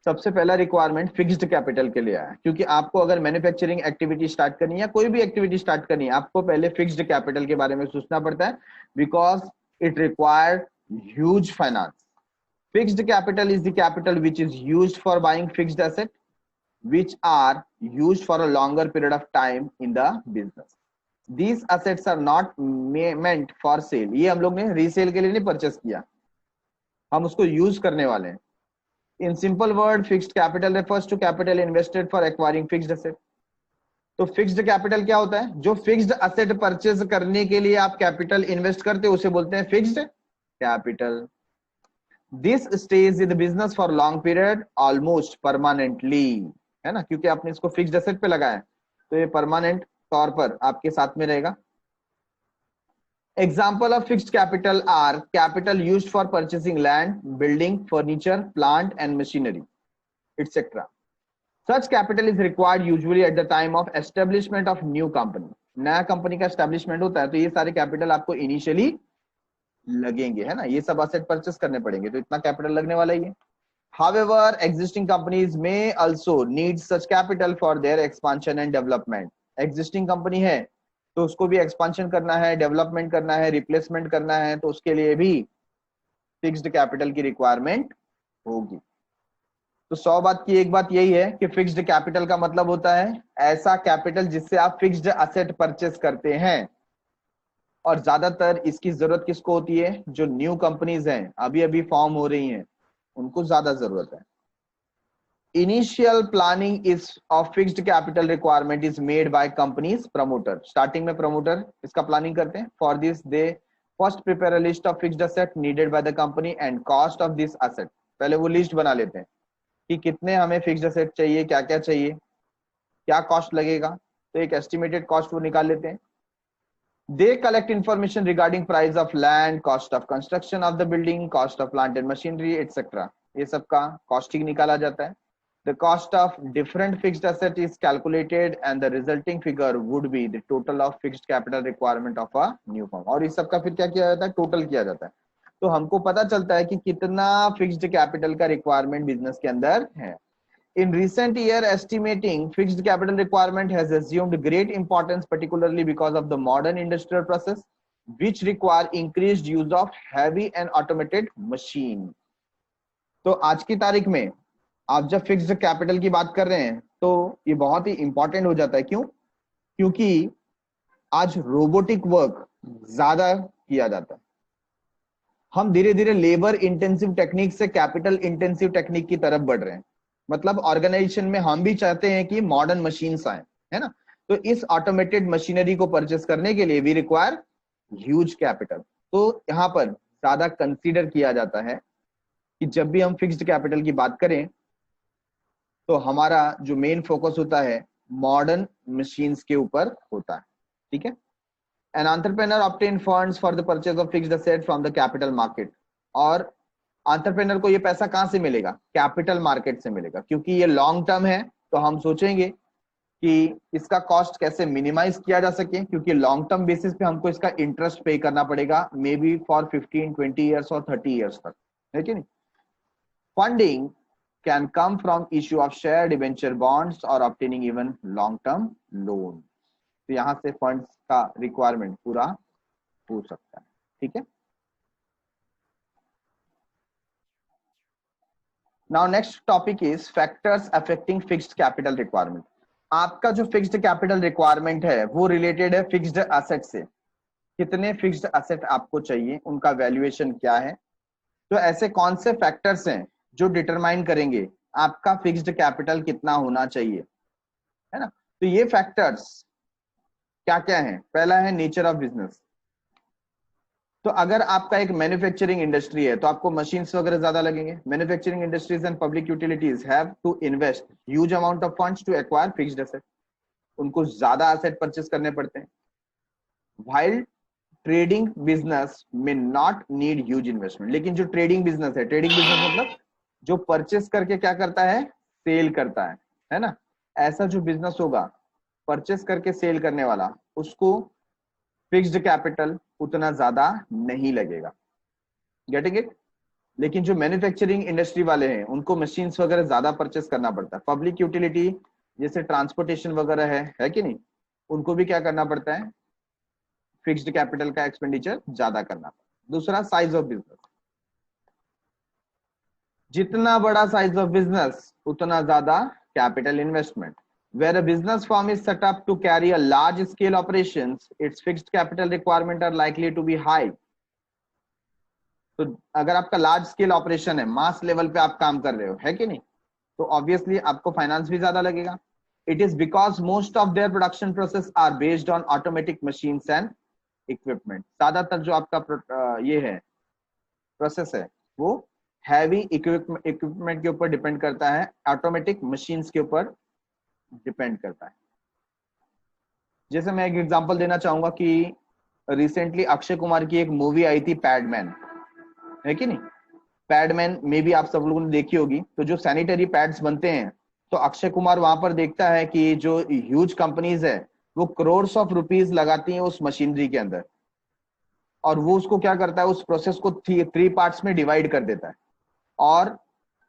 सबसे पहला रिक्वायरमेंट फिक्स्ड कैपिटल के लिए आया, क्योंकि आपको अगर मैन्युफैक्चरिंग एक्टिविटी स्टार्ट करनी है या कोई भी एक्टिविटी स्टार्ट करनी है, आपको पहले फिक्स्ड कैपिटल के बारे में सोचना पड़ता है, because it required huge finance. Fixed capital is the capital which is used for buying fixed asset which are used for a longer period of time in the business. These assets are not meant for sale. ये हम लोग ने resale के लिए नहीं purchase किया, हम उसको यूज करने वाले हैं। In simple word, fixed capital refers to capital invested for acquiring fixed asset. तो फिक्स्ड कैपिटल क्या होता है? जो फिक्स्ड असेट परचेज करने के लिए आप कैपिटल इन्वेस्ट करते हो उसे बोलते हैं fixed capital. This stage in the business for long period almost permanently, है ना, क्योंकि आपने इसको फिक्स्ड एसेट पे लगाया तो ये परमानेंट तौर पर आपके साथ में रहेगा। Example of fixed capital R capital used for purchasing land, building, furniture, plant and machinery etcetera. Such capital is required usually at the time of establishment of new company. नया कंपनी का establishment होता है तो ये सारे capital आपको initially लगेंगे, है ना, ये सब असेट परचेस करने पड़ेंगे तो इतना कैपिटल लगने वाला ही है। However, existing companies may also need such capital for their expansion and development. Existing company है तो उसको भी expansion करना है, development करना है, replacement करना है, तो उसके लिए भी fixed capital की requirement होगी। तो 100 बात की एक बात यही है कि fixed capital का मतलब होता है ऐसा capital जिससे आप fixed asset purchase करते हैं, और ज्यादातर इसकी जरूरत किसको होती है? जो न्यू कंपनीज हैं, अभी अभी फॉर्म हो रही हैं, उनको ज्यादा जरूरत है। Initial planning is of fixed capital requirement is made by companies promoter. Starting में प्रमोटर इसका प्लानिंग करते हैं। For this they first prepare a list of fixed asset needed by the company and cost of this asset. पहले वो list बना लेते हैं कि कितने हमें फिक्स्ड असेट चाहिए, क्या क्या चाहिए, क्या कॉस्ट लगेगा, तो एक एस्टिमेटेड कॉस्ट वो निकाल लेते हैं। They collect information regarding price of land, cost of construction of the building, cost of plant and machinery, etc. ये सब का कॉस्टिंग निकाला जाता है। The cost of different fixed asset is calculated and the resulting figure would be the total of fixed capital requirement of a new firm. और इस सब का फिर क्या किया जाता है? टोटल किया जाता है। तो हमको पता चलता है कि कितना फिक्स्ड कैपिटल का रिक्वायरमेंट बिजनेस के अंदर है। In recent year, estimating fixed capital requirement has assumed great importance, particularly because of the modern industrial process, which require increased use of heavy and automated machine. तो आज की तारीख में आप जब फिक्स्ड कैपिटल की बात कर रहे हैं तो ये बहुत ही इंपॉर्टेंट हो जाता है। क्यों? क्योंकि आज रोबोटिक वर्क ज्यादा किया जाता है। हम धीरे धीरे लेबर इंटेंसिव टेक्निक से कैपिटल इंटेंसिव टेक्निक की तरफ बढ़ रहे हैं। मतलब ऑर्गेनाइजेशन में हम भी चाहते हैं कि मॉडर्न मशीन्स आए, है ना, तो इस ऑटोमेटेड मशीनरी को परचेस करने के लिए वी रिक्वायर ह्यूज कैपिटल। तो यहाँ पर ज्यादा कंसीडर किया जाता है कि जब भी हम फिक्स्ड कैपिटल की बात करें तो हमारा जो मेन फोकस होता है मॉडर्न मशीन्स के ऊपर होता है। ठीक है। An entrepreneur obtain funds for the purchase of fixed asset from the capital market। और एंटरप्रेन्योर को ये पैसा कहां से मिलेगा? कैपिटल मार्केट से मिलेगा। क्योंकि ये लॉन्ग टर्म है तो हम सोचेंगे कि इसका कॉस्ट कैसे मिनिमाइज किया जा सके, क्योंकि लॉन्ग टर्म बेसिस पे हमको इसका इंटरेस्ट पे करना पड़ेगा, मे बी फॉर 15, 20 ईयर्स और 30 ईयर्स तक, है कि नहीं। Funding can come from issue of share, debenture, bonds और obtaining even long term loan. तो यहां से फंड्स का रिक्वायरमेंट पूरा हो सकता है। ठीक है। Now next topic is factors affecting fixed capital requirement। आपका जो फिक्स्ड कैपिटल रिक्वायरमेंट है वो रिलेटेड है फिक्स्ड एसेट से। कितने फिक्स्ड एसेट आपको चाहिए, उनका वैल्यूएशन क्या है, तो ऐसे कौन से फैक्टर्स हैं जो डिटरमाइन करेंगे आपका फिक्स्ड कैपिटल कितना होना चाहिए, है ना। तो ये फैक्टर्स क्या क्या हैं? पहला है नेचर ऑफ बिजनेस। तो अगर आपका एक मैन्युफैक्चरिंग इंडस्ट्री है तो आपको मशीन्स वगैरह ज्यादा लगेंगे. Manufacturing industries and public utilities have to invest huge amount of funds to acquire fixed asset. उनको ज्यादा एसेट परचेस करने पड़ते हैं. व्हाइल ट्रेडिंग बिजनेस में नॉट नीड ह्यूज इन्वेस्टमेंट. लेकिन जो ट्रेडिंग बिजनेस है, ट्रेडिंग बिजनेस मतलब जो परचेस करके क्या करता है, सेल करता है ना. ऐसा जो बिजनेस होगा परचेस करके सेल करने वाला, उसको फिक्स्ड कैपिटल उतना ज्यादा नहीं लगेगा. Getting it. लेकिन जो मैन्युफैक्चरिंग इंडस्ट्री वाले हैं उनको मशीन्स वगैरह ज्यादा परचेस करना पड़ता है. पब्लिक यूटिलिटी जैसे ट्रांसपोर्टेशन वगैरह है कि नहीं, उनको भी क्या करना पड़ता है, फिक्स्ड कैपिटल का एक्सपेंडिचर ज्यादा करना पड़ता है. दूसरा, साइज ऑफ बिजनेस. जितना बड़ा साइज ऑफ बिजनेस उतना ज्यादा capital investment. Where a business firm is set up to carry a large scale operations, its fixed capital requirement are likely to be high. तो अगर आपका लार्ज स्केल ऑपरेशन है, mass level पे आप काम कर रहे हो, है कि नहीं, तो ऑब्वियसली आपको फाइनेंस भी ज्यादा लगेगा. It is because most of their production process are based on automatic machines and equipment. ज्यादातर जो आपका ये है प्रोसेस है वो हैवी इक्विपमेंट के ऊपर डिपेंड करता है, ऑटोमेटिक मशीन्स के ऊपर डिपेंड करता है. जैसे मैं एक एग्जांपल देना चाहूंगा कि रिसेंटली अक्षय कुमार की एक मूवी आई थी पैडमैन, है कि नहीं. पैडमैन में भी आप सब लोगों ने देखी होगी. तो जो सैनिटरी पैड्स बनते हैं तो अक्षय कुमार वहां पर देखता है कि जो ह्यूज कंपनीज है वो करोड्स ऑफ रुपीज लगाती हैं उस मशीनरी के अंदर, और वो उसको क्या करता है, उस प्रोसेस को 3 पार्ट्स में डिवाइड कर देता है, और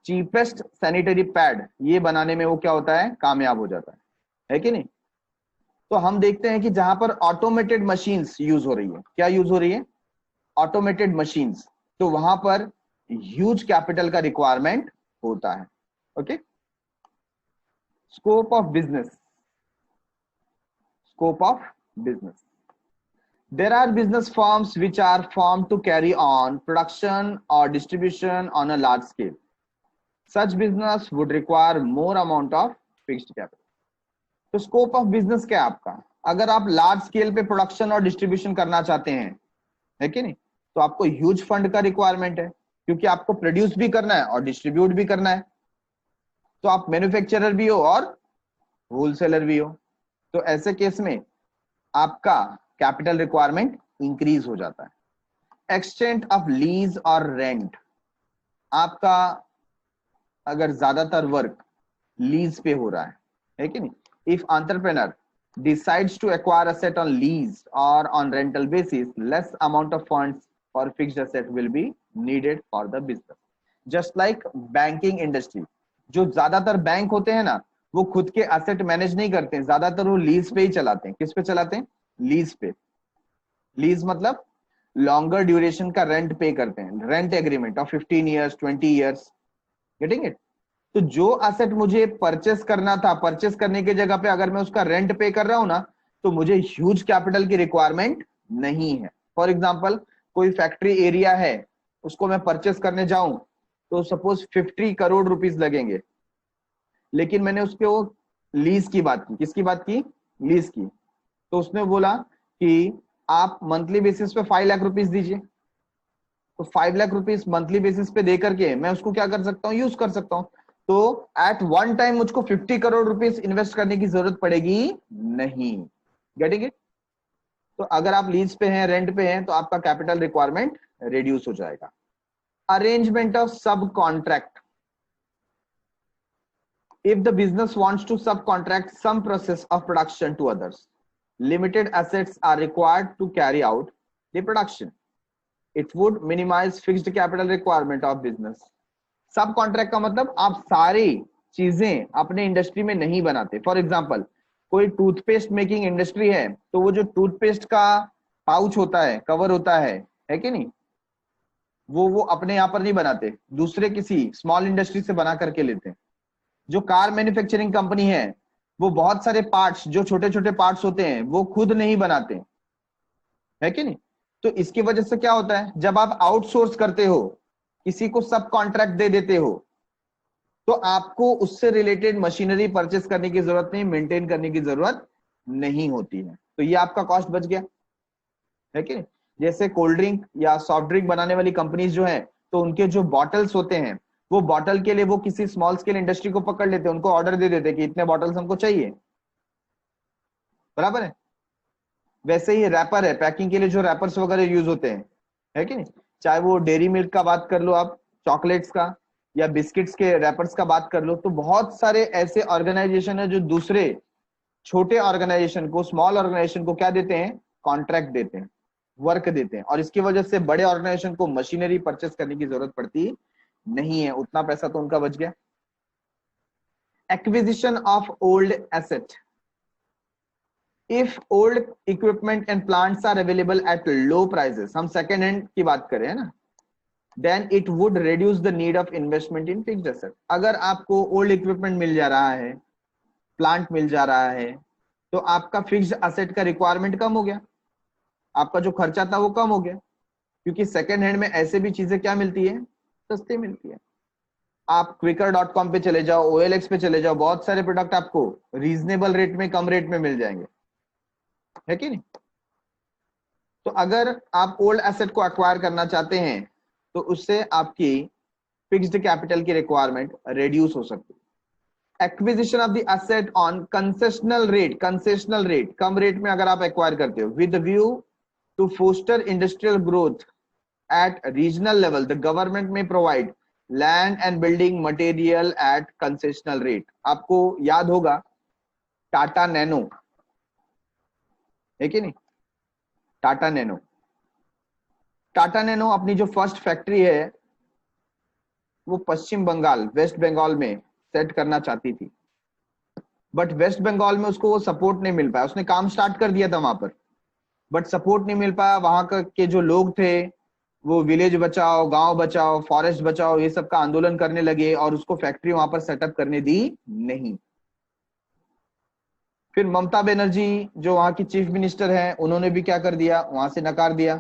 चीपेस्ट सैनिटरी पैड ये बनाने में वो क्या होता है, कामयाब हो जाता है कि नहीं. तो हम देखते हैं कि जहां पर ऑटोमेटेड मशीन्स यूज हो रही है, क्या यूज हो रही है, ऑटोमेटेड मशीन्स, तो वहां पर ह्यूज कैपिटल का रिक्वायरमेंट होता है. Okay. Scope of business. Scope of business. There are business firms which are formed to carry on production or distribution on a large scale. Such business would require more amount of fixed capital. तो scope of business क्या है आपका, अगर आप large scale पे production और distribution करना चाहते हैं, है कि नहीं, तो आपको ह्यूज फंड का रिक्वायरमेंट है, क्योंकि आपको प्रोड्यूस भी करना है और डिस्ट्रीब्यूट भी करना है. तो आप मैन्युफैक्चरर भी हो और होलसेलर भी हो, तो ऐसे केस में आपका कैपिटल रिक्वायरमेंट इंक्रीज हो जाता है. एक्सटेंट ऑफ लीज और रेंट. आपका अगर ज्यादातर वर्क लीज पे हो रहा है कि नहीं, if entrepreneur decides to acquire asset on lease or on rental basis, less amount of funds for fixed asset will be needed for the business. Just like banking industry, जो ज्यादातर bank होते हैं ना, वो खुद के एसेट मैनेज नहीं करते हैं, ज्यादातर वो लीज पे ही चलाते हैं. किस पे चलाते हैं, लीज पे. लीज मतलब लॉन्गर ड्यूरेशन का रेंट पे करते हैं, rent agreement of 15 years 20 years. Getting it. तो जो एसेट मुझे परचेस करना था, परचेस करने की जगह पे अगर मैं उसका रेंट पे कर रहा हूं ना, तो मुझे ह्यूज कैपिटल की रिक्वायरमेंट नहीं है. फॉर एग्जांपल, कोई फैक्ट्री एरिया है, उसको मैं परचेस करने जाऊं तो सपोज 50 करोड़ रुपीस लगेंगे, लेकिन मैंने उसके वो लीज की बात की. किसकी बात की, लीज की. तो उसने बोला कि आप मंथली बेसिस पे 5 लाख रुपीस दीजिए. तो 5 लाख रुपीस मंथली बेसिस पे दे करके मैं उसको क्या कर सकता हूँ, यूज कर सकता हूँ. तो एट वन टाइम मुझको 50 करोड़ रुपीस इन्वेस्ट करने की जरूरत पड़ेगी नहीं. Getting it. तो अगर आप लीज पे हैं, रेंट पे हैं, तो आपका कैपिटल रिक्वायरमेंट रिड्यूस हो जाएगा. Arrangement of subcontract. If the business wants to subcontract some process of production to others, limited assets are required to carry out the production. It would minimize fixed capital requirement of business. सब contract का मतलब आप सारी चीजें अपने industry में नहीं बनाते. फॉर एग्जांपल, कोई टूथपेस्ट मेकिंग इंडस्ट्री है, तो वो जो टूथपेस्ट का पाउच होता है, कवर होता है कि नहीं, वो अपने यहाँ पर नहीं बनाते, दूसरे किसी स्मॉल इंडस्ट्री से बना करके लेते हैं. जो कार मैन्युफैक्चरिंग कंपनी है, वो बहुत सारे पार्ट्स, जो छोटे छोटे पार्ट्स होते हैं, वो खुद नहीं बनाते, है कि नहीं. तो इसकी वजह से क्या होता है, जब आप आउटसोर्स करते हो, किसी को सब कॉन्ट्रैक्ट दे देते हो, तो आपको उससे रिलेटेड मशीनरी परचेस करने की जरूरत नहीं, मेंटेन करने की जरूरत नहीं होती है. तो ये आपका कॉस्ट बच गया, है कि नहीं. जैसे कोल्ड ड्रिंक या सॉफ्ट ड्रिंक बनाने वाली कंपनीज जो है, तो उनके जो बॉटल्स होते हैं, वो बॉटल के लिए वो किसी स्मॉल स्केल इंडस्ट्री को पकड़ लेते हैं, उनको ऑर्डर दे देते कि इतने बॉटल्स हमको चाहिए, बराबर है। वैसे ही रैपर है, पैकिंग के लिए जो रैपर्स वगैरह यूज होते हैं, है कि नहीं, चाहे वो डेयरी मिल्क का बात कर लो आप, चॉकलेट्स का, या बिस्किट्स के रैपर्स का बात कर लो, तो बहुत सारे ऐसे ऑर्गेनाइजेशन है जो दूसरे छोटे ऑर्गेनाइजेशन को, स्मॉल ऑर्गेनाइजेशन को क्या देते हैं, कॉन्ट्रैक्ट देते हैं, वर्क देते हैं, और इसकी वजह से बड़े ऑर्गेनाइजेशन को मशीनरी परचेस करने की जरूरत पड़ती नहीं है, उतना पैसा तो उनका बच गया। Acquisition of old asset, if old equipment and plants are available at low prices, हम सेकेंड हैंड की बात करें है ना, then it would reduce the need of investment in fixed asset. अगर आपको ओल्ड इक्विपमेंट मिल जा रहा है, प्लांट मिल जा रहा है, तो आपका फिक्स्ड एसेट का रिक्वायरमेंट कम हो गया, आपका जो खर्चा था वो कम हो गया, क्योंकि सेकेंड हैंड में ऐसे भी चीजें क्या मिलती है, सस्ती मिलती है। आप क्विकर.com पे चले जाओ, OLX पे चले जाओ, बहुत सारे प्रोडक्ट आपको रीजनेबल रेट में, कम रेट में मिल जाएंगे, है कि नहीं। तो अगर आप ओल्ड एसेट को एक्वायर करना चाहते हैं, तो उससे आपकी फिक्स्ड कैपिटल की रिक्वायरमेंट रिड्यूस हो सकती है। Acquisition of the asset on concessional rate, concessional rate, कम रेट में अगर आप एक्वायर करते हो, with view to foster industrial growth at regional level, the government may provide land and building material at concessional rate. आपको याद होगा Tata nano, है कि नहीं, टाटा नैनो, टाटा नैनो अपनी जो फर्स्ट फैक्ट्री है वो पश्चिम बंगाल, वेस्ट बंगाल में सेट करना चाहती थी, बट वेस्ट बंगाल में उसको वो सपोर्ट नहीं मिल पाया। उसने काम स्टार्ट कर दिया था वहां पर, बट सपोर्ट नहीं मिल पाया। वहां के जो लोग थे वो विलेज बचाओ, गांव बचाओ, फॉरेस्ट बचाओ, ये सब का आंदोलन करने लगे और उसको फैक्ट्री वहां पर सेटअप करने दी नहीं। फिर ममता बनर्जी जो वहां की चीफ मिनिस्टर हैं, उन्होंने भी क्या कर दिया, वहां से नकार दिया।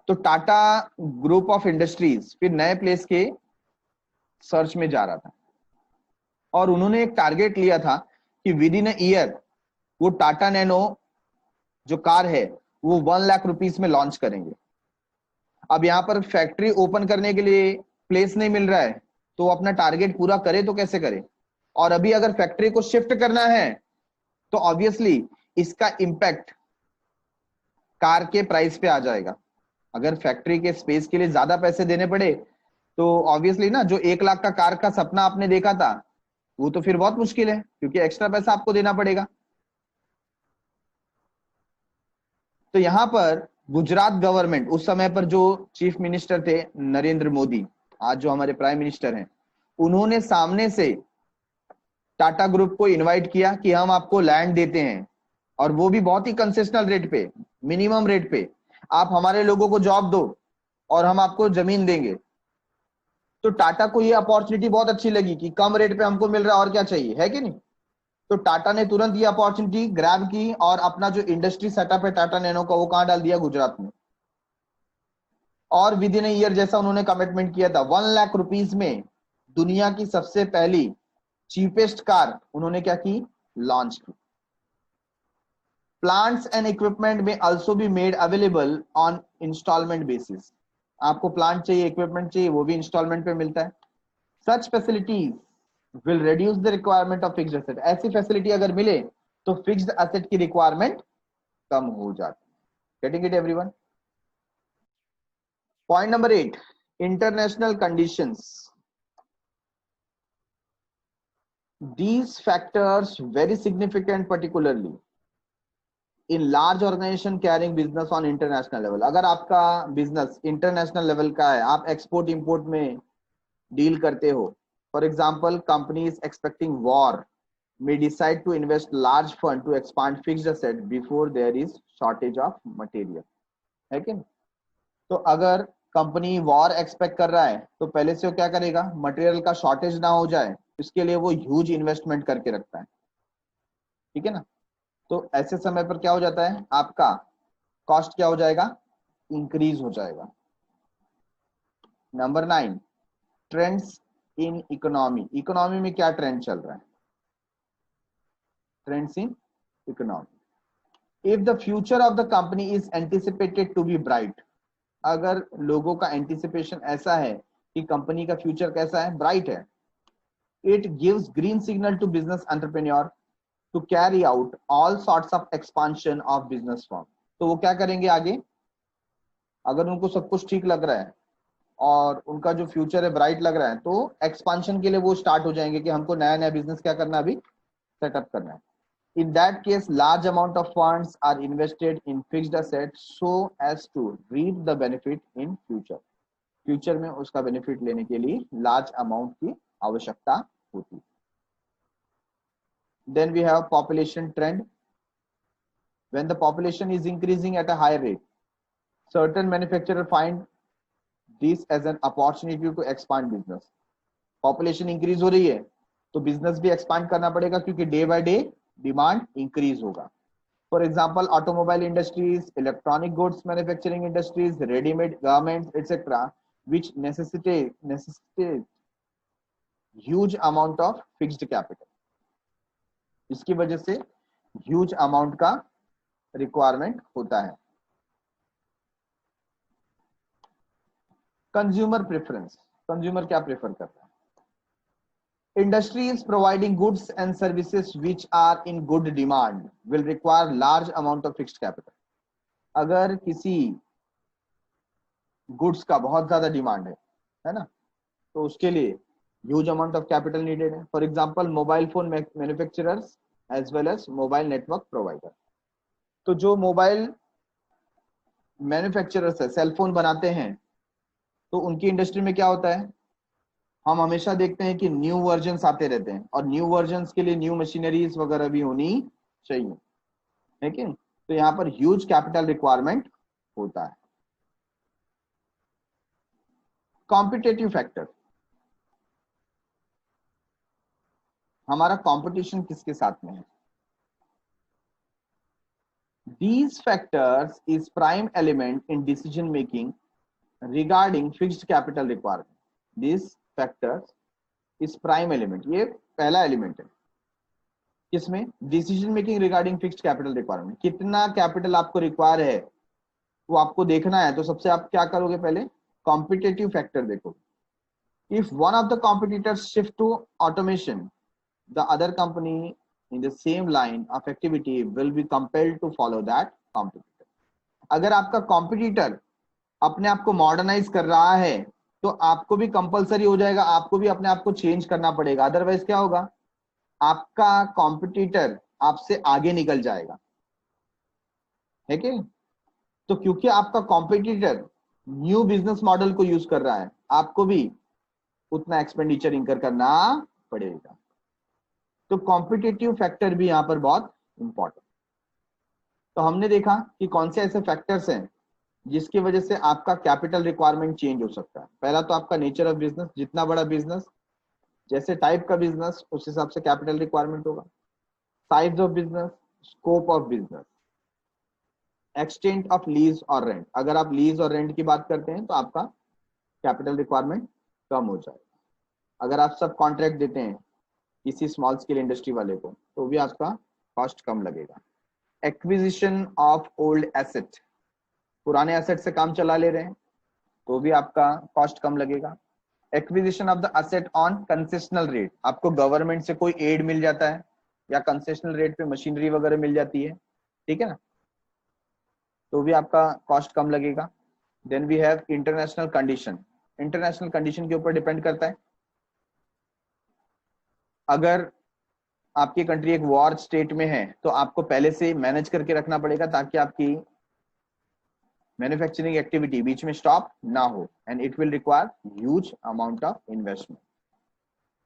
तो टाटा ग्रुप ऑफ इंडस्ट्रीज फिर नए प्लेस के सर्च में जा रहा था, और उन्होंने एक टारगेट लिया था कि विद इन अ ईयर वो टाटा नैनो जो कार है वो 1 लाख रुपीस में लॉन्च करेंगे। अब यहाँ पर फैक्ट्री ओपन करने के लिए प्लेस नहीं मिल रहा है, तो वो अपना टारगेट पूरा करे तो कैसे करे। और अभी अगर फैक्ट्री को शिफ्ट करना है तो ऑब्वियसली इसका इंपैक्ट कार के प्राइस पे आ जाएगा। अगर फैक्ट्री के स्पेस के लिए ज्यादा पैसे देने पड़े तो ऑब्वियसली ना, जो 1 लाख का कार का सपना आपने देखा था वो तो फिर बहुत मुश्किल है, क्योंकि एक्स्ट्रा पैसा आपको देना पड़ेगा। तो यहां पर गुजरात गवर्नमेंट, उस समय पर जो चीफ मिनिस्टर थे नरेंद्र मोदी, आज जो हमारे प्राइम मिनिस्टर हैं, उन्होंने सामने से टाटा ग्रुप को इनवाइट किया कि हम आपको लैंड देते हैं, और वो भी बहुत ही कंसेशनल रेट पे, मिनिमम रेट पे, आप हमारे लोगों को जॉब दो और हम आपको जमीन देंगे। तो टाटा को ये अपॉर्चुनिटी बहुत अच्छी लगी कि कम रेट पे हमको मिल रहा है और क्या चाहिए, है कि नहीं। तो टाटा ने तुरंत ये अपॉर्चुनिटी ग्रैब की और अपना जो इंडस्ट्री सेटअप है टाटा नैनो का, वो कहां डाल दिया, गुजरात में। और विद इन ईयर, जैसा उन्होंने कमिटमेंट किया था, 1 लाख रुपीस में दुनिया की सबसे पहली चीपेस्ट कार उन्होंने क्या की, लॉन्च की। Plants and equipment may also be made available on instalment basis. आपको प्लांट चाहिए, इक्विपमेंट चाहिए, वो भी इंस्टॉलमेंट पे मिलता है। Such facilities will reduce the requirement of fixed asset. ऐसी फैसिलिटी अगर मिले तो फिक्स्ड एसेट की रिक्वायरमेंट कम हो जाती है। Getting it everyone? Point number 8, international conditions. These factors very significant, particularly in large organization carrying business on international level। अगर आपका बिजनेस इंटरनेशनल लेवल का है, आप एक्सपोर्ट इंपोर्ट में डील करते हो, for example companies expecting war may decide to invest large fund to expand fixed asset before there is shortage of material, है कि नहीं। तो अगर कंपनी वॉर एक्सपेक्ट कर रहा है तो पहले से वो क्या करेगा, मटेरियल का शॉर्टेज ना हो जाए, इसके लिए वो ह्यूज इन्वेस्टमेंट करके रखता है, ठीक है ना। तो ऐसे समय पर क्या हो जाता है, आपका कॉस्ट क्या हो जाएगा, इंक्रीज हो जाएगा। Number 9, trends in economy. Economy में क्या ट्रेंड चल रहा है, trends in economy. If the future of the company is anticipated to be bright, अगर लोगों का एंटिसिपेशन ऐसा है कि कंपनी का फ्यूचर कैसा है, ब्राइट है, it gives green signal to business entrepreneur to carry out all sorts of expansion of business form. तो वो क्या करेंगे आगे, अगर उनको सब कुछ ठीक लग रहा है और उनका जो फ्यूचर है ब्राइट लग रहा है, तो एक्सपांशन के लिए वो स्टार्ट हो जाएंगे कि हमको नया नया बिजनेस क्या करना है, अभी सेटअप करना है। In that case, large amount of funds are invested in fixed assets so as to reap the benefit in future. Future में उसका बेनिफिट लेने के लिए लार्ज अमाउंट की आवश्यकता होती है। Then we have population trend. When the population is increasing at a high rate, certain manufacturers find this as an opportunity to expand business. Population increase हो रही है तो बिजनेस भी एक्सपांड करना पड़ेगा क्योंकि day by day demand increase होगा। For example automobile industries, electronic goods manufacturing industries, readymade garments etcetera which necessitate huge amount of fixed capital. इसकी वजह से ह्यूज अमाउंट का रिक्वायरमेंट होता है। कंज्यूमर प्रेफरेंस, कंज्यूमर क्या प्रेफर करता है? Industries providing goods and services which are in good demand will require large amount of fixed capital. अगर किसी गुड्स का बहुत ज्यादा डिमांड है ना, तो उसके लिए huge amount of capital needed है। For example mobile phone manufacturers as well as mobile network provider. तो जो मोबाइल मैन्युफैक्चरर्स है, सेलफोन बनाते हैं, तो उनकी इंडस्ट्री में क्या होता है, हम हमेशा देखते हैं कि न्यू वर्जन्स आते रहते हैं और न्यू वर्जन्स के लिए न्यू मशीनरीज वगैरह भी होनी चाहिए, ठीक है। तो यहाँ पर ह्यूज कैपिटल रिक्वायरमेंट होता है। कॉम्पिटेटिव फैक्टर, हमारा कंपटीशन किसके साथ में है? These factors is prime element in decision making regarding fixed capital requirement. These factors is prime element, ये पहला एलिमेंट है किसमें, decision making regarding fixed capital requirement. कितना कैपिटल आपको रिक्वायर है वो आपको देखना है, तो सबसे आप क्या करोगे, पहले कॉम्पिटेटिव फैक्टर देखोगे। If one of the competitors shift to automation, the other company in the same line of activity will be compelled to follow that competitor. अगर आपका कॉम्पिटिटर अपने आप को मॉडर्नाइज कर रहा है तो आपको भी कंपलसरी हो जाएगा, आपको भी अपने आप को चेंज करना पड़ेगा। अदरवाइज क्या होगा, आपका कॉम्पिटिटर आपसे आगे निकल जाएगा, है कि? तो क्योंकि आपका कॉम्पिटिटर न्यू बिजनेस मॉडल को यूज कर रहा है, आपको भी उतना एक्सपेंडिचर इंकर करना पड़ेगा। तो कॉम्पिटिटिव फैक्टर भी यहां पर बहुत इंपॉर्टेंट। तो हमने देखा कि कौन से ऐसे फैक्टर्स हैं जिसकी वजह से आपका कैपिटल रिक्वायरमेंट चेंज हो सकता है। पहला तो आपका नेचर ऑफ बिजनेस, जितना बड़ा बिजनेस, जैसे टाइप का बिजनेस, उस हिसाब से कैपिटल रिक्वायरमेंट होगा। Size of business, scope of business, extent of lease और रेंट। अगर आप लीज और रेंट की बात करते हैं तो आपका कैपिटल रिक्वायरमेंट कम हो जाएगा। अगर आप सब कॉन्ट्रैक्ट देते हैं किसी स्मॉल स्केल इंडस्ट्री वाले को, तो भी आपका कॉस्ट कम लगेगा। एक्विजिशन ऑफ ओल्ड एसेट, पुराने एसेट से काम चला ले रहे हैं तो भी आपका कॉस्ट कम लगेगा। Acquisition of the asset on concessional rate, आपको गवर्नमेंट से कोई एड मिल जाता है या कंसेशनल रेट पे मशीनरी वगैरह मिल जाती है, ठीक है ना, तो भी आपका कॉस्ट कम लगेगा। Then we have international condition. International condition के ऊपर डिपेंड करता है। अगर आपकी कंट्री एक वॉर स्टेट में है तो आपको पहले से मैनेज करके रखना पड़ेगा ताकि आपकी मैन्युफैक्चरिंग एक्टिविटी बीच में स्टॉप ना हो, and it will require huge amount of investment.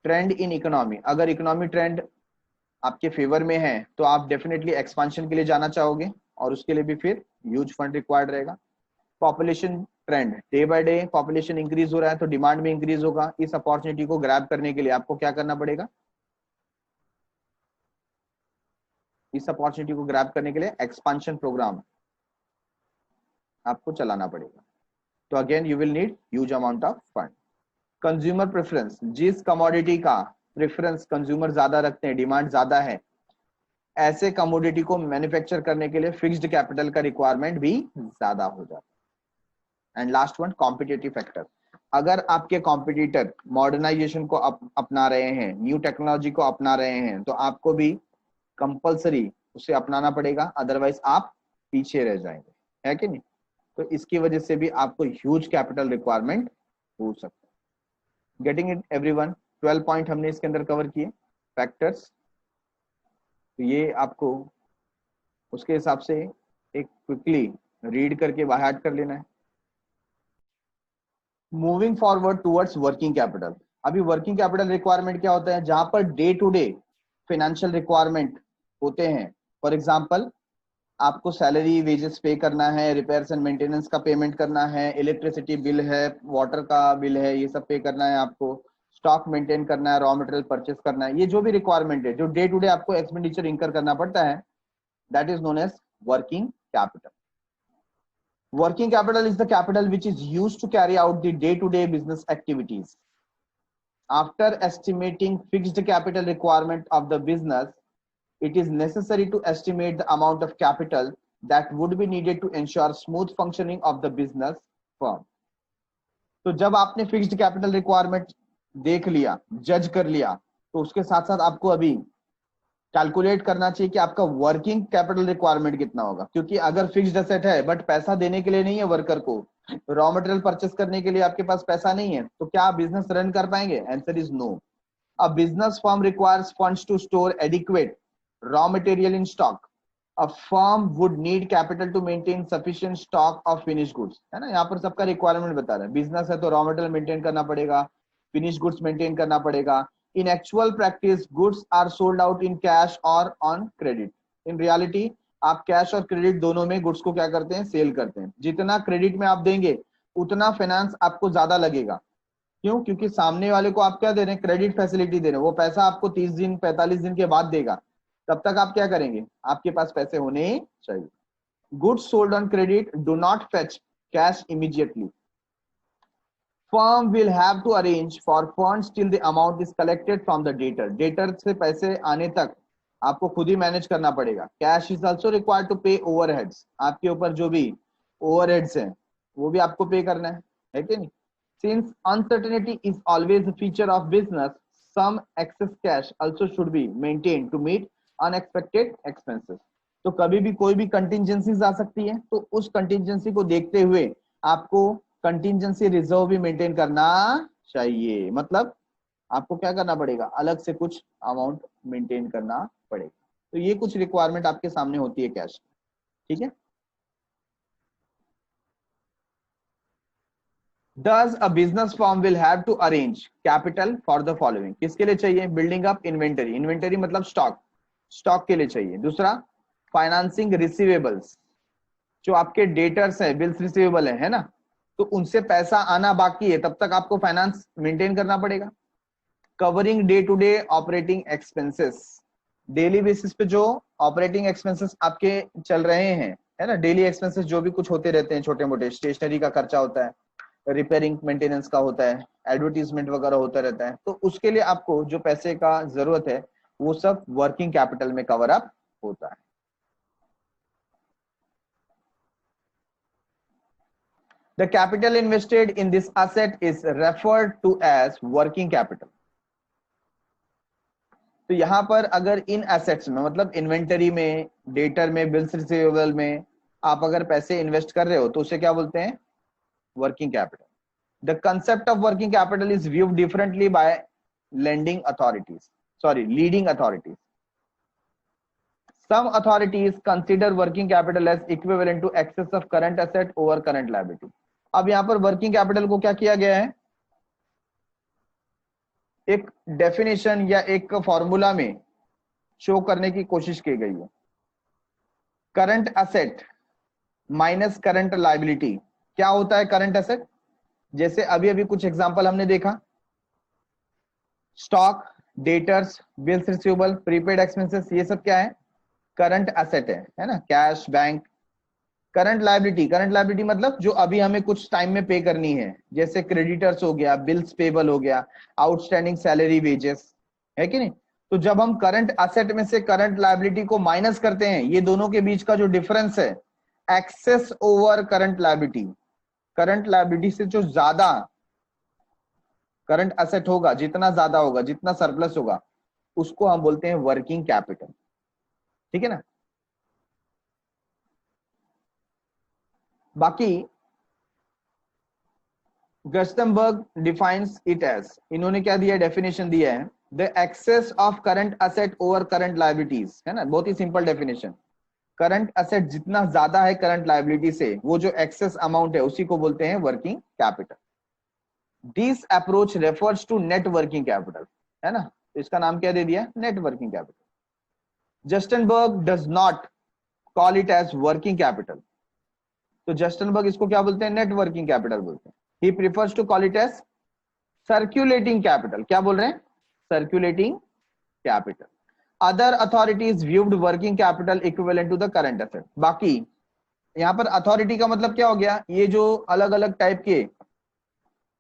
Trend in economy, अगर इकोनॉमी ट्रेंड आपके फेवर में है तो आप डेफिनेटली एक्सपांशन के लिए जाना चाहोगे और उसके लिए भी फिर ह्यूज फंड रिक्वायर्ड रहेगा। Population trend, day by day population increase हो रहा है तो डिमांड में इंक्रीज होगा। इस अपॉर्चुनिटी को ग्रैब करने के लिए आपको क्या करना पड़ेगा, इस अपॉर्चुनिटी को ग्रैब करने के लिए एक्सपांशन प्रोग्राम आपको चलाना पड़ेगा। तो again you will need huge amount of fund. Consumer preference, जिस कमोडिटी का प्रेफरेंस कंज्यूमर ज्यादा रखते हैं, डिमांड ज्यादा है, ऐसे कमोडिटी को मैन्युफैक्चर करने के लिए फिक्स्ड कैपिटल का रिक्वायरमेंट भी ज्यादा हो जाता है। And last one, competitive factor. अगर आपके कॉम्पिटिटर मॉडर्नाइजेशन को अपना रहे हैं, न्यू टेक्नोलॉजी को अपना रहे हैं, तो आपको भी कंपलसरी उसे अपनाना पड़ेगा, अदरवाइज आप पीछे रह जाएंगे, है कि नहीं। तो इसकी वजह से भी आपको ह्यूज कैपिटल रिक्वायरमेंट हो सकता है। Getting it everyone? 12 पॉइंट हमने इसके अंदर कवर किए फैक्टर्स। तो ये आपको उसके हिसाब से एक क्विकली रीड करके बाय हार्ट कर लेना है। Moving forward towards working capital. अभी वर्किंग कैपिटल रिक्वायरमेंट क्या होता है, जहां पर day to day financial requirement होते हैं। फॉर एग्जांपल, आपको सैलरी वेजेस पे करना है, रिपेयर्स एंड मेंटेनेंस का पेमेंट करना है, इलेक्ट्रिसिटी बिल है, वाटर का बिल है, ये सब पे करना है आपको, स्टॉक मेंटेन करना है, रॉ मटेरियल परचेस करना है। ये जो भी रिक्वायरमेंट है, जो डे टू डे आपको एक्सपेंडिचर इंकर करना पड़ता है, that is known as working capital. Working capital is the capital which is used to carry out the day-to-day business activities. After estimating fixed capital requirement of the business, it is necessary to estimate the amount of capital that would be needed to ensure smooth functioning of the business firm. तो जब आपने fixed capital requirement देख लिया, जज कर लिया, तो उसके साथ साथ आपको अभी कैलकुलेट करना चाहिए कि आपका वर्किंग कैपिटल रिक्वायरमेंट कितना होगा। क्योंकि अगर फिक्स्ड एसेट है बट पैसा देने के लिए नहीं है वर्कर को, रॉ मटेरियल परचेस करने के लिए आपके पास पैसा नहीं है, तो क्या आप बिजनेस रन कर पाएंगे? Answer is no. A business firm requires funds to store adequate raw material in stock. A firm would need capital to maintain sufficient stock of finish goods, है ना। यहाँ पर सबका रिक्वायरमेंट बता रहा है। बिजनेस है तो रॉ मटेरियल मेंटेन करना पड़ेगा, फिनिश गुड्स मेंटेन करना पड़ेगा। In actual practice, goods are sold out in cash or on credit. In reality, आप कैश और क्रेडिट दोनों में गुड्स को क्या करते हैं? सेल करते हैं। जितना क्रेडिट में आप देंगे उतना फाइनेंस आपको ज्यादा लगेगा। क्यों? क्योंकि सामने वाले को आप क्या दे रहे हैं? क्रेडिट फैसिलिटी दे रहे हैं। वो पैसा आपको 30 दिन 45 दिन के बाद देगा। तब तक आप क्या करेंगे? आपके पास पैसे होने चाहिए। Goods sold on credit do not fetch cash immediately. Firm will have to arrange for funds till the amount is collected from the debtor. Debtor से पैसे आने तक आपको खुद ही मैनेज करना पड़ेगा। Cash is also required to pay overheads. आपके ऊपर जो भी overheads हैं वो भी आपको पे करना है कि नहीं? Since uncertainty is always a feature of business, some excess cash also should be maintained to meet unexpected expenses. तो कभी भी कोई भी contingencies आ सकती है, तो उस contingency को देखते हुए आपको कंटिजेंसी रिजर्व भी मेंटेन करना चाहिए। मतलब आपको क्या करना पड़ेगा? अलग से कुछ अमाउंट मेंटेन करना पड़ेगा। तो ये कुछ रिक्वायरमेंट आपके सामने होती है कैश, ठीक है। Does a business firm will have to arrange capital for the following? किसके लिए चाहिए? Building up inventory. इन्वेंटरी मतलब स्टॉक, स्टॉक के लिए चाहिए। दूसरा, फाइनेंसिंग रिसीवेबल्स, जो आपके डेटर्स है, बिल्स रिसीवेबल है ना, तो उनसे पैसा आना बाकी है, तब तक आपको फाइनेंस मेंटेन करना पड़ेगा। Covering day to day operating expenses, daily basis पे जो ऑपरेटिंग एक्सपेंसेस आपके चल रहे हैं, है ना, डेली एक्सपेंसेस जो भी कुछ होते रहते हैं, छोटे मोटे स्टेशनरी का खर्चा होता है, रिपेयरिंग मेंटेनेंस का होता है, एडवर्टीजमेंट वगैरह होता रहता है, तो उसके लिए आपको जो पैसे का जरूरत है वो सब वर्किंग कैपिटल में कवर अप होता है। The capital invested in this asset is referred to as working capital. तो यहां पर अगर इन एसेट्स में, मतलब इन्वेंटरी में, डेटर में, बिल्स रिसीवेबल में आप अगर पैसे इन्वेस्ट कर रहे हो तो उसे क्या बोलते हैं? Working capital. The concept of working capital is viewed differently bye leading authorities. Some authorities consider working capital as equivalent to excess of current asset over current liability. अब यहां पर वर्किंग कैपिटल को क्या किया गया है? एक डेफिनेशन या एक फॉर्मूला में शो करने की कोशिश की गई है। Current asset minus current liability. क्या होता है करंट एसेट? जैसे अभी अभी कुछ एग्जांपल हमने देखा, stock, debtors, bills receivable, prepaid expenses, ये सब क्या है? करंट एसेट है ना, कैश, बैंक। करंट लायबिलिटी मतलब जो अभी हमें कुछ टाइम में पे करनी है, जैसे क्रेडिटर्स हो गया, बिल्स पेबल हो गया, आउटस्टैंडिंग सैलरी, वेजेस, है कि नहीं। तो जब हम करंट असेट में से करंट लायबिलिटी को माइनस करते हैं, ये दोनों के बीच का जो डिफरेंस है, excess over current liability, current liability से जो ज्यादा करंट असेट होगा, जितना ज्यादा होगा, जितना सरप्लस होगा, उसको हम बोलते हैं वर्किंग कैपिटल। ठीक है ना। बाकी गस्टनबर्ग डिफाइंस इट एज, इन्होंने क्या दिया, डेफिनेशन दिया है, the excess of current asset over current liabilities, है ना, बहुत ही सिंपल डेफिनेशन। करंट असेट जितना ज्यादा है करंट लायबिलिटी से, वो जो एक्सेस अमाउंट है उसी को बोलते हैं working capital. This approach refers to net working capital, है ना, तो इसका नाम क्या दे दिया, net working capital. Gerstenberg does not call it as working capital, तो जस्टनबर्ग इसको क्या बोलते हैं, नेट वर्किंग कैपिटल बोलते हैं। He prefers to call it as circulating capital, क्या बोल रहे हैं, circulating capital. Other authorities viewed working capital equivalent to the current asset. बाकी यहाँ पर अथॉरिटी का मतलब क्या हो गया, ये जो अलग अलग टाइप के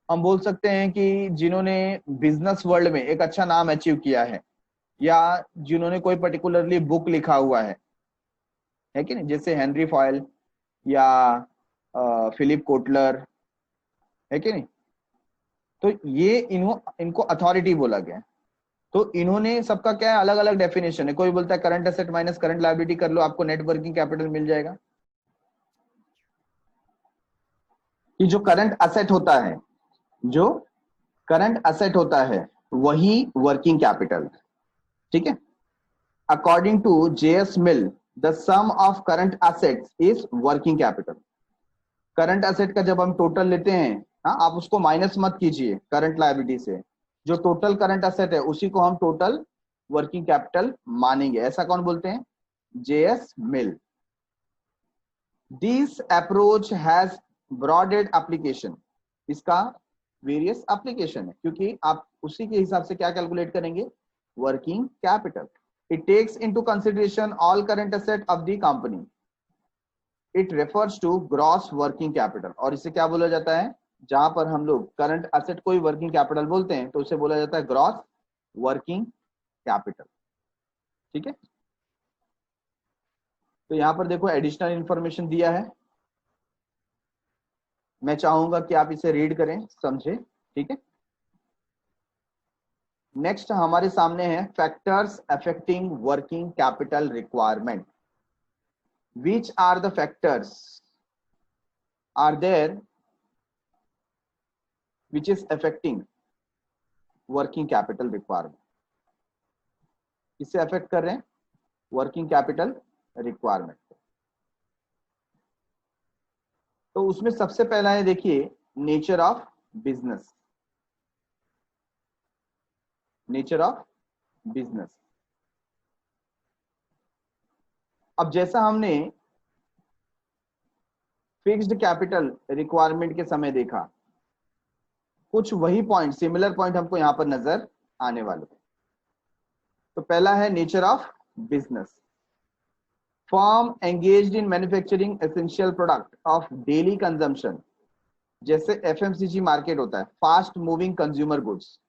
हम बोल सकते हैं कि जिन्होंने बिजनेस वर्ल्ड में एक अच्छा नाम अचीव किया है, या जिन्होंने कोई पर्टिकुलरली बुक लिखा हुआ है कि नहीं, जैसे हेनरी फॉयल या फिलिप कोटलर, है कि नहीं, तो ये इनको अथॉरिटी बोला गया। तो इन्होंने सबका क्या है, अलग अलग डेफिनेशन है। कोई बोलता है current asset minus current liability कर लो, आपको नेट वर्किंग कैपिटल मिल जाएगा। कि जो करंट असेट होता है, जो करंट असेट होता है वही वर्किंग कैपिटल। ठीक है। According to J S Mill, the sum of current assets is working capital. Current asset का जब हम टोटल लेते हैं, हाँ, आप उसको माइनस मत कीजिए करंट लायबिलिटी से, जो टोटल करंट असेट है उसी को हम टोटल वर्किंग कैपिटल मानेंगे। ऐसा कौन बोलते हैं, J S Mill. This approach has broadened application, इसका वेरियस एप्लीकेशन है, क्योंकि आप उसी के हिसाब से क्या कैलकुलेट करेंगे, working capital. It takes into consideration all current asset of the company. It refers to gross working capital, और इसे क्या बोला जाता है, जहां पर हम लोग करंट एसेट को ही वर्किंग कैपिटल बोलते हैं, तो उसे बोला जाता है ग्रॉस वर्किंग कैपिटल। ठीक है। तो यहां पर देखो एडिशनल इंफॉर्मेशन दिया है, मैं चाहूंगा कि आप इसे रीड करें, समझे। ठीक है। नेक्स्ट हमारे सामने है factors affecting working capital requirement. Which are the factors are there which is affecting working capital requirement, किससे अफेक्ट कर रहे हैं, वर्किंग कैपिटल रिक्वायरमेंट। तो उसमें सबसे पहला है, देखिए, nature of business. Nature of business, अब जैसा हमने फिक्स्ड कैपिटल रिक्वायरमेंट के समय देखा, कुछ वही पॉइंट, सिमिलर पॉइंट हमको यहां पर नजर आने वाले। तो पहला है nature of business. Firm engaged in manufacturing essential product of daily consumption, जैसे एफएमसीजी मार्केट होता है, fast moving consumer goods,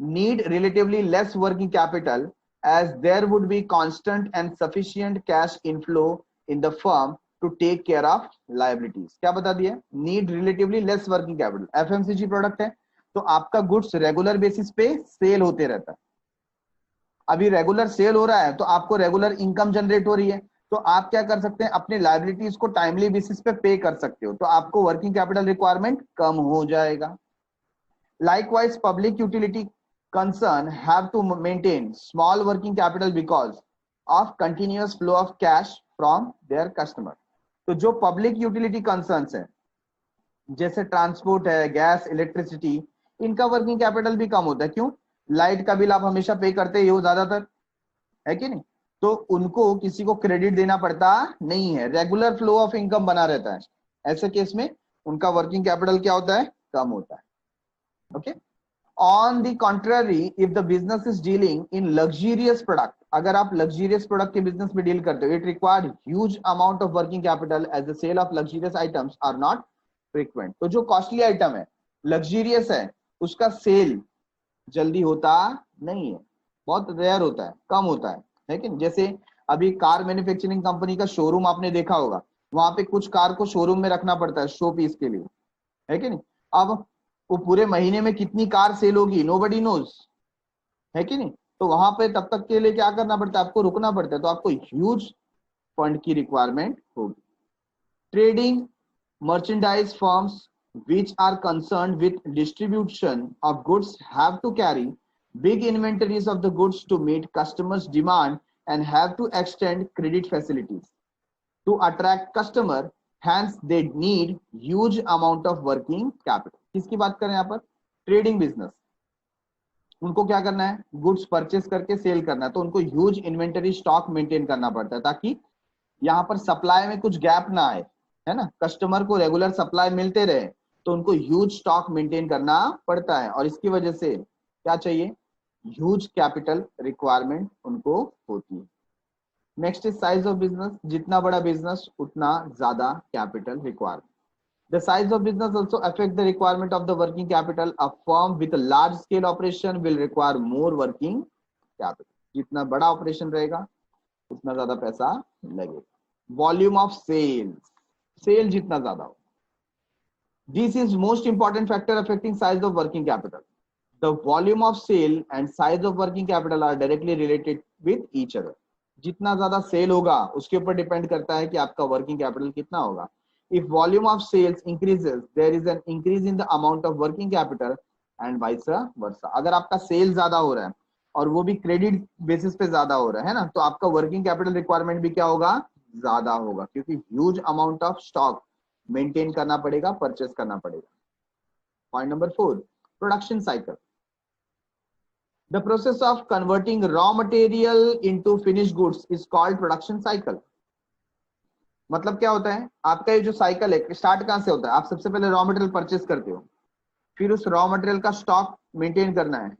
need relatively less working capital as there would be constant and sufficient cash inflow in the firm to take care of liabilities। क्या बता दिया, need relatively less working capital. FMCG product है तो आपका goods regular basis पे cell होते रहता है। अभी रेगुलर सेल हो रहा है तो आपको रेगुलर इनकम जनरेट हो रही है, तो आप क्या कर सकते हैं, अपने लायबिलिटीज को टाइमली बेसिस पे पे कर सकते हो, तो आपको वर्किंग कैपिटल रिक्वायरमेंट कम हो जाएगा। Likewise public utility concern have to maintain small working capital because of continuous flow of cash from their customer। तो जो पब्लिक यूटिलिटी कंसर्न्स है, जैसे ट्रांसपोर्ट है, गैस, इलेक्ट्रिसिटी, इनका वर्किंग कैपिटल भी कम होता है। क्यों, लाइट का बिल आप हमेशा पे करते ही हो ज्यादातर, है कि नहीं, तो उनको किसी को क्रेडिट देना पड़ता नहीं है, रेगुलर फ्लो ऑफ इनकम बना रहता है। ऐसे केस में उनका वर्किंग कैपिटल क्या होता है, कम होता है। Okay. On the contrary, if the business is dealing in luxurious product, अगर आप luxurious product के business में deal करते हो, it required huge amount of working capital as the sale of luxurious items are not frequent। तो जो costly item है, luxurious है, उसका sale जल्दी होता नहीं है। बहुत रेयर होता है, कम होता है कि नहीं? जैसे अभी कार मैन्युफैक्चरिंग कंपनी का शोरूम आपने देखा होगा, वहां पे कुछ कार को शोरूम में रखना पड़ता है शो पीस के लिए, है कि नहीं? अब वो पूरे महीने में कितनी कार सेल होगी, नोबडी नोज, है कि नहीं? तो वहां पे तब तक के लिए क्या करना पड़ता है, आपको रुकना पड़ता है, तो आपको ह्यूज फंड की रिक्वायरमेंट होगी। Trading merchandise firms which are concerned with distribution of goods have to carry big inventories of the goods to meet customers demand and have to extend credit facilities to attract customer, hence they need huge amount of working capital। किसकी बात करें यहाँ पर, trading business, उनको क्या करना है, goods purchase करके सेल करना है, तो उनको ह्यूज इन्वेंटरी स्टॉक मेंटेन करना पड़ता है ताकि यहाँ पर सप्लाई में कुछ गैप ना आए, है ना, कस्टमर को रेगुलर सप्लाई मिलते रहे, तो उनको ह्यूज स्टॉक मेंटेन करना पड़ता है और इसकी वजह से क्या चाहिए, ह्यूज कैपिटल रिक्वायरमेंट उनको होती है। Next is size of business, जितना बड़ा बिजनेस उतना ज्यादा capital requirement. The size of business also affect the requirement of the working capital. A firm with a large scale operation will require more working capital. जितना बड़ा operation रहेगा उतना ज्यादा पैसा लगेगा। वॉल्यूम ऑफ सेल्स, सेल जितना ज्यादा हो, this is most important factor affecting size of working capital. The volume of sale and size of working capital are directly related with each other. जितना ज्यादा सेल होगा उसके ऊपर डिपेंड करता है कि आपका वर्किंग कैपिटल कितना होगा। If volume of sales increases, there is an increase in the amount of working capital and vice versa। अगर आपका सेल ज्यादा हो रहा है और वो भी क्रेडिट बेसिस पे ज्यादा हो रहा है ना, तो आपका वर्किंग कैपिटल रिक्वायरमेंट भी क्या होगा, ज्यादा होगा, क्योंकि huge amount of stock maintain करना पड़ेगा, परचेस करना पड़ेगा। Point number 4, production cycle. The process of converting raw material into finished goods is called production cycle। मतलब क्या होता है, आपका ये जो साइकिल है स्टार्ट कहां से होता है, आप सबसे पहले रॉ मटेरियल परचेस करते हो, फिर उस रॉ मटेरियल का स्टॉक मेंटेन करना है,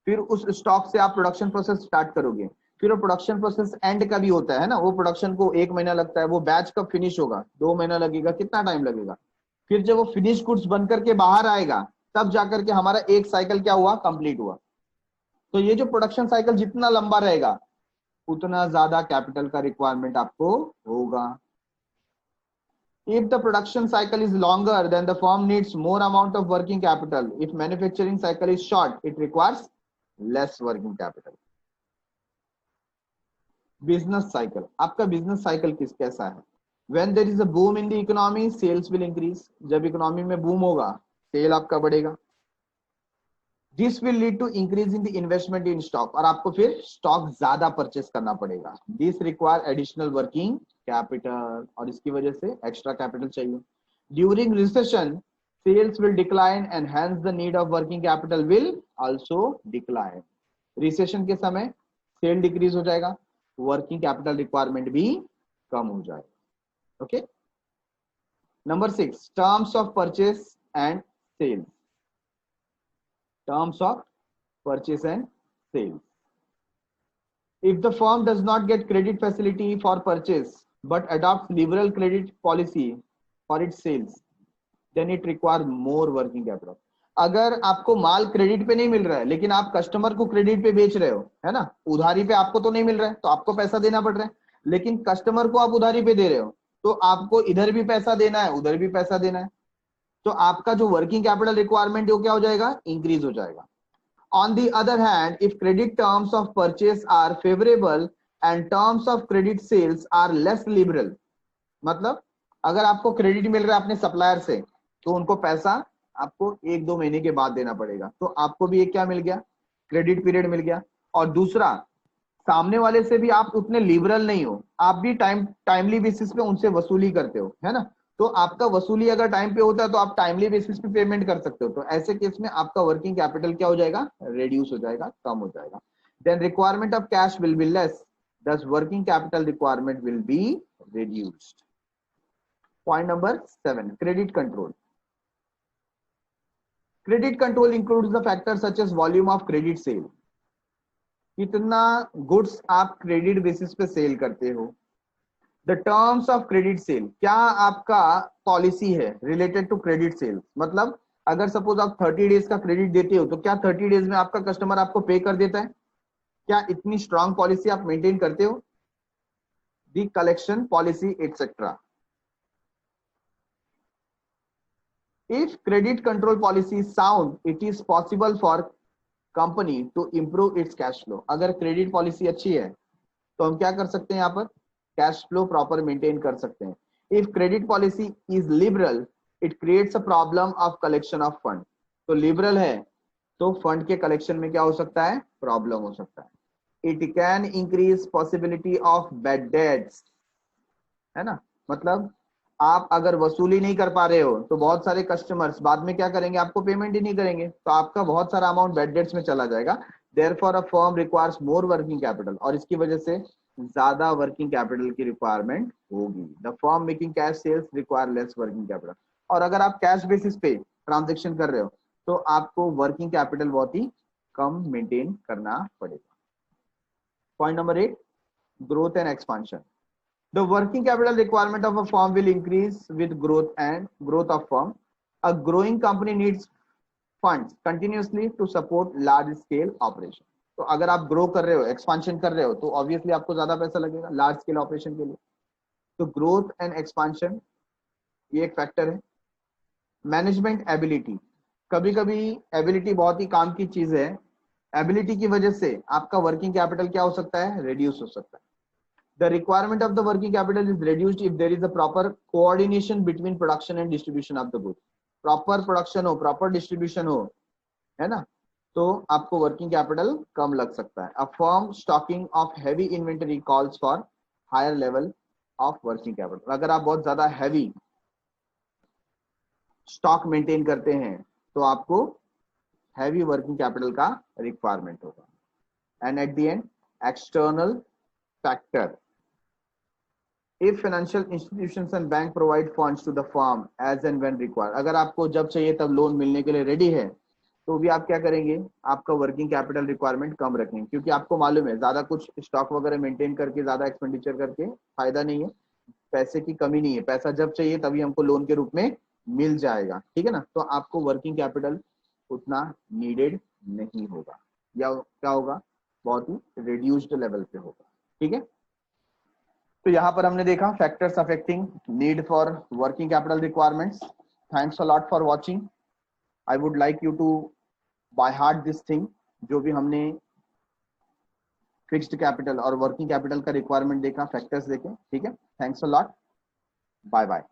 फिर उस स्टॉक से आप प्रोडक्शन प्रोसेस स्टार्ट करोगे, फिर वो प्रोडक्शन प्रोसेस एंड का भी होता है ना, वो प्रोडक्शन को 1 महीना लगता है, वो बैच कब फिनिश होगा, 2 महीना लगेगा, कितना टाइम लगेगा, फिर जब वो फिनिश गुड्स बन करके बाहर आएगा तब जाकर के हमारा एक साइकिल क्या हुआ, कंप्लीट हुआ। तो ये जो प्रोडक्शन साइकिल जितना लंबा रहेगा उतना ज्यादा कैपिटल का रिक्वायरमेंट आपको होगा। If the production cycle is longer, then the firm needs more amount of working capital. If manufacturing cycle is short, it requires less working capital. Business cycle, आपका business cycle कैसा है? When there is a boom in the economy, sales will increase. जब economy में boom होगा, cell आपका बढ़ेगा। This will lead to increase in the investment in stock, और आपको फिर स्टॉक ज्यादा परचेस करना पड़ेगा। This require additional working capital, और इसकी वजह से एक्स्ट्रा कैपिटल चाहिए। During recession, sales will decline and hence the need of working capital will also decline। Recession के समय सेल डिक्रीज हो जाएगा, वर्किंग कैपिटल रिक्वायरमेंट भी कम हो जाएगा। Okay, number 6, terms of purchase and sales. Terms of purchase and sales. If the firm does not get credit facility for purchase but adopts liberal credit policy for its sales, then it requires more working capital। अगर आपको माल credit पे नहीं मिल रहा है लेकिन आप customer को credit पे बेच रहे हो, है ना, उधारी पे आपको तो नहीं मिल रहा है तो आपको पैसा देना पड़ रहा है, लेकिन कस्टमर को आप उधारी पे दे रहे हो तो आपको इधर भी पैसा देना है, उधर भी पैसा देना है, तो आपका जो वर्किंग कैपिटल रिक्वायरमेंट वो क्या हो जाएगा, इंक्रीज हो जाएगा। On the other hand, if credit terms of purchase are favourable and terms of credit sales are less liberal, मतलब अगर आपको क्रेडिट मिल रहा है अपने सप्लायर से तो उनको पैसा आपको 1-2 महीने के बाद देना पड़ेगा, तो आपको भी एक क्या मिल गया, क्रेडिट पीरियड मिल गया। और दूसरा, सामने वाले से भी आप उतने लिबरल नहीं हो, आप भी टाइमली बेसिस पे उनसे वसूली करते हो, है ना, तो आपका वसूली अगर टाइम पे होता है तो आप टाइमली बेसिस पे पेमेंट कर सकते हो, तो ऐसे केस में आपका वर्किंग कैपिटल क्या हो जाएगा, रिड्यूस हो जाएगा, कम हो जाएगा। Then requirement of cash will be less, thus working capital requirement will be reduced। Point number 7, credit control। Credit control includes the factors such as volume of credit sale, कितना goods आप credit basis पे cell करते हो, the terms of credit sale, क्या आपका policy है related to credit sale, मतलब अगर सपोज आप 30 डेज का क्रेडिट देते हो तो क्या 30 डेज में आपका कस्टमर आपको पे कर देता है, क्या इतनी स्ट्रांग पॉलिसी आप मेंटेन करते हो? The collection policy etcetera. If credit control policy is sound, it is possible for company to improve its cash flow. अगर क्रेडिट पॉलिसी अच्छी है तो हम क्या कर सकते हैं, यहाँ पर कैश फ्लो प्रॉपर मेंटेन कर सकते हैं. If credit policy is liberal, it creates a problem of collection of fund. तो लिबरल है तो फंड के कलेक्शन में क्या हो सकता है, प्रॉब्लम हो सकता है. It can increase possibility of bad debts, है ना. मतलब आप अगर वसूली नहीं कर पा रहे हो तो बहुत सारे कस्टमर्स बाद में क्या करेंगे, आपको पेमेंट ही नहीं करेंगे, तो आपका बहुत सारा अमाउंट बैड डेट्स में चला जाएगा. Therefore a firm requires more working capital, और इसकी वजह से ज्यादा वर्किंग कैपिटल की रिक्वायरमेंट होगी. The firm making cash sales require less working capital. और अगर आप कैश बेसिस पे ट्रांजेक्शन कर रहे हो तो आपको वर्किंग कैपिटल बहुत ही कम मेंटेन करना पड़ेगा. Point number 8, growth and expansion. The working capital requirement of a firm will increase with growth of firm. A growing company needs funds continuously to support large scale operation. तो अगर आप grow कर रहे हो, expansion कर रहे हो, तो ऑब्वियसली आपको ज्यादा पैसा लगेगा लार्ज स्केल ऑपरेशन के लिए. तो ग्रोथ एंड एक्सपांशन ये एक फैक्टर है. Management ability. कभी कभी एबिलिटी बहुत ही काम की चीज है. एबिलिटी की वजह से आपका वर्किंग कैपिटल क्या हो सकता है, रिड्यूस हो सकता है. The requirement of the working capital is reduced if there is a proper coordination between production and distribution of the goods. Proper production हो, proper distribution हो, है ना, तो आपको working capital कम लग सकता है. A firm stocking of heavy inventory calls for higher level of working capital. अगर आप बहुत ज्यादा heavy stock maintain करते हैं तो आपको heavy working capital का requirement होगा. And at the end, external factor. If financial institutions and bank provide funds to the firm as and when required. अगर आपको जब चाहिए तब लोन मिलने के लिए रेडी है तो भी आप क्या करेंगे, आपका वर्किंग कैपिटल रिक्वायरमेंट कम रखेंगे, क्योंकि आपको मालूम है ज्यादा कुछ स्टॉक वगैरह मेंटेन करके ज्यादा एक्सपेंडिचर करके फायदा नहीं है. पैसे की कमी नहीं है, पैसा जब चाहिए तभी हमको लोन के रूप में मिल जाएगा. ठीक है ना. तो आपको वर्किंग कैपिटल उतना नीडेड नहीं होगा, या क्या होगा, बहुत ही रिड्यूस्ड लेवल पे होगा. ठीक है. तो यहां पर हमने देखा factors affecting need for working capital requirements. Thanks a lot for watching. I would like you to by heart this thing. जो भी हमने फिक्स्ड कैपिटल और वर्किंग कैपिटल का रिक्वायरमेंट देखा, फैक्टर्स देखे. ठीक है. Thanks a lot. Bye bye.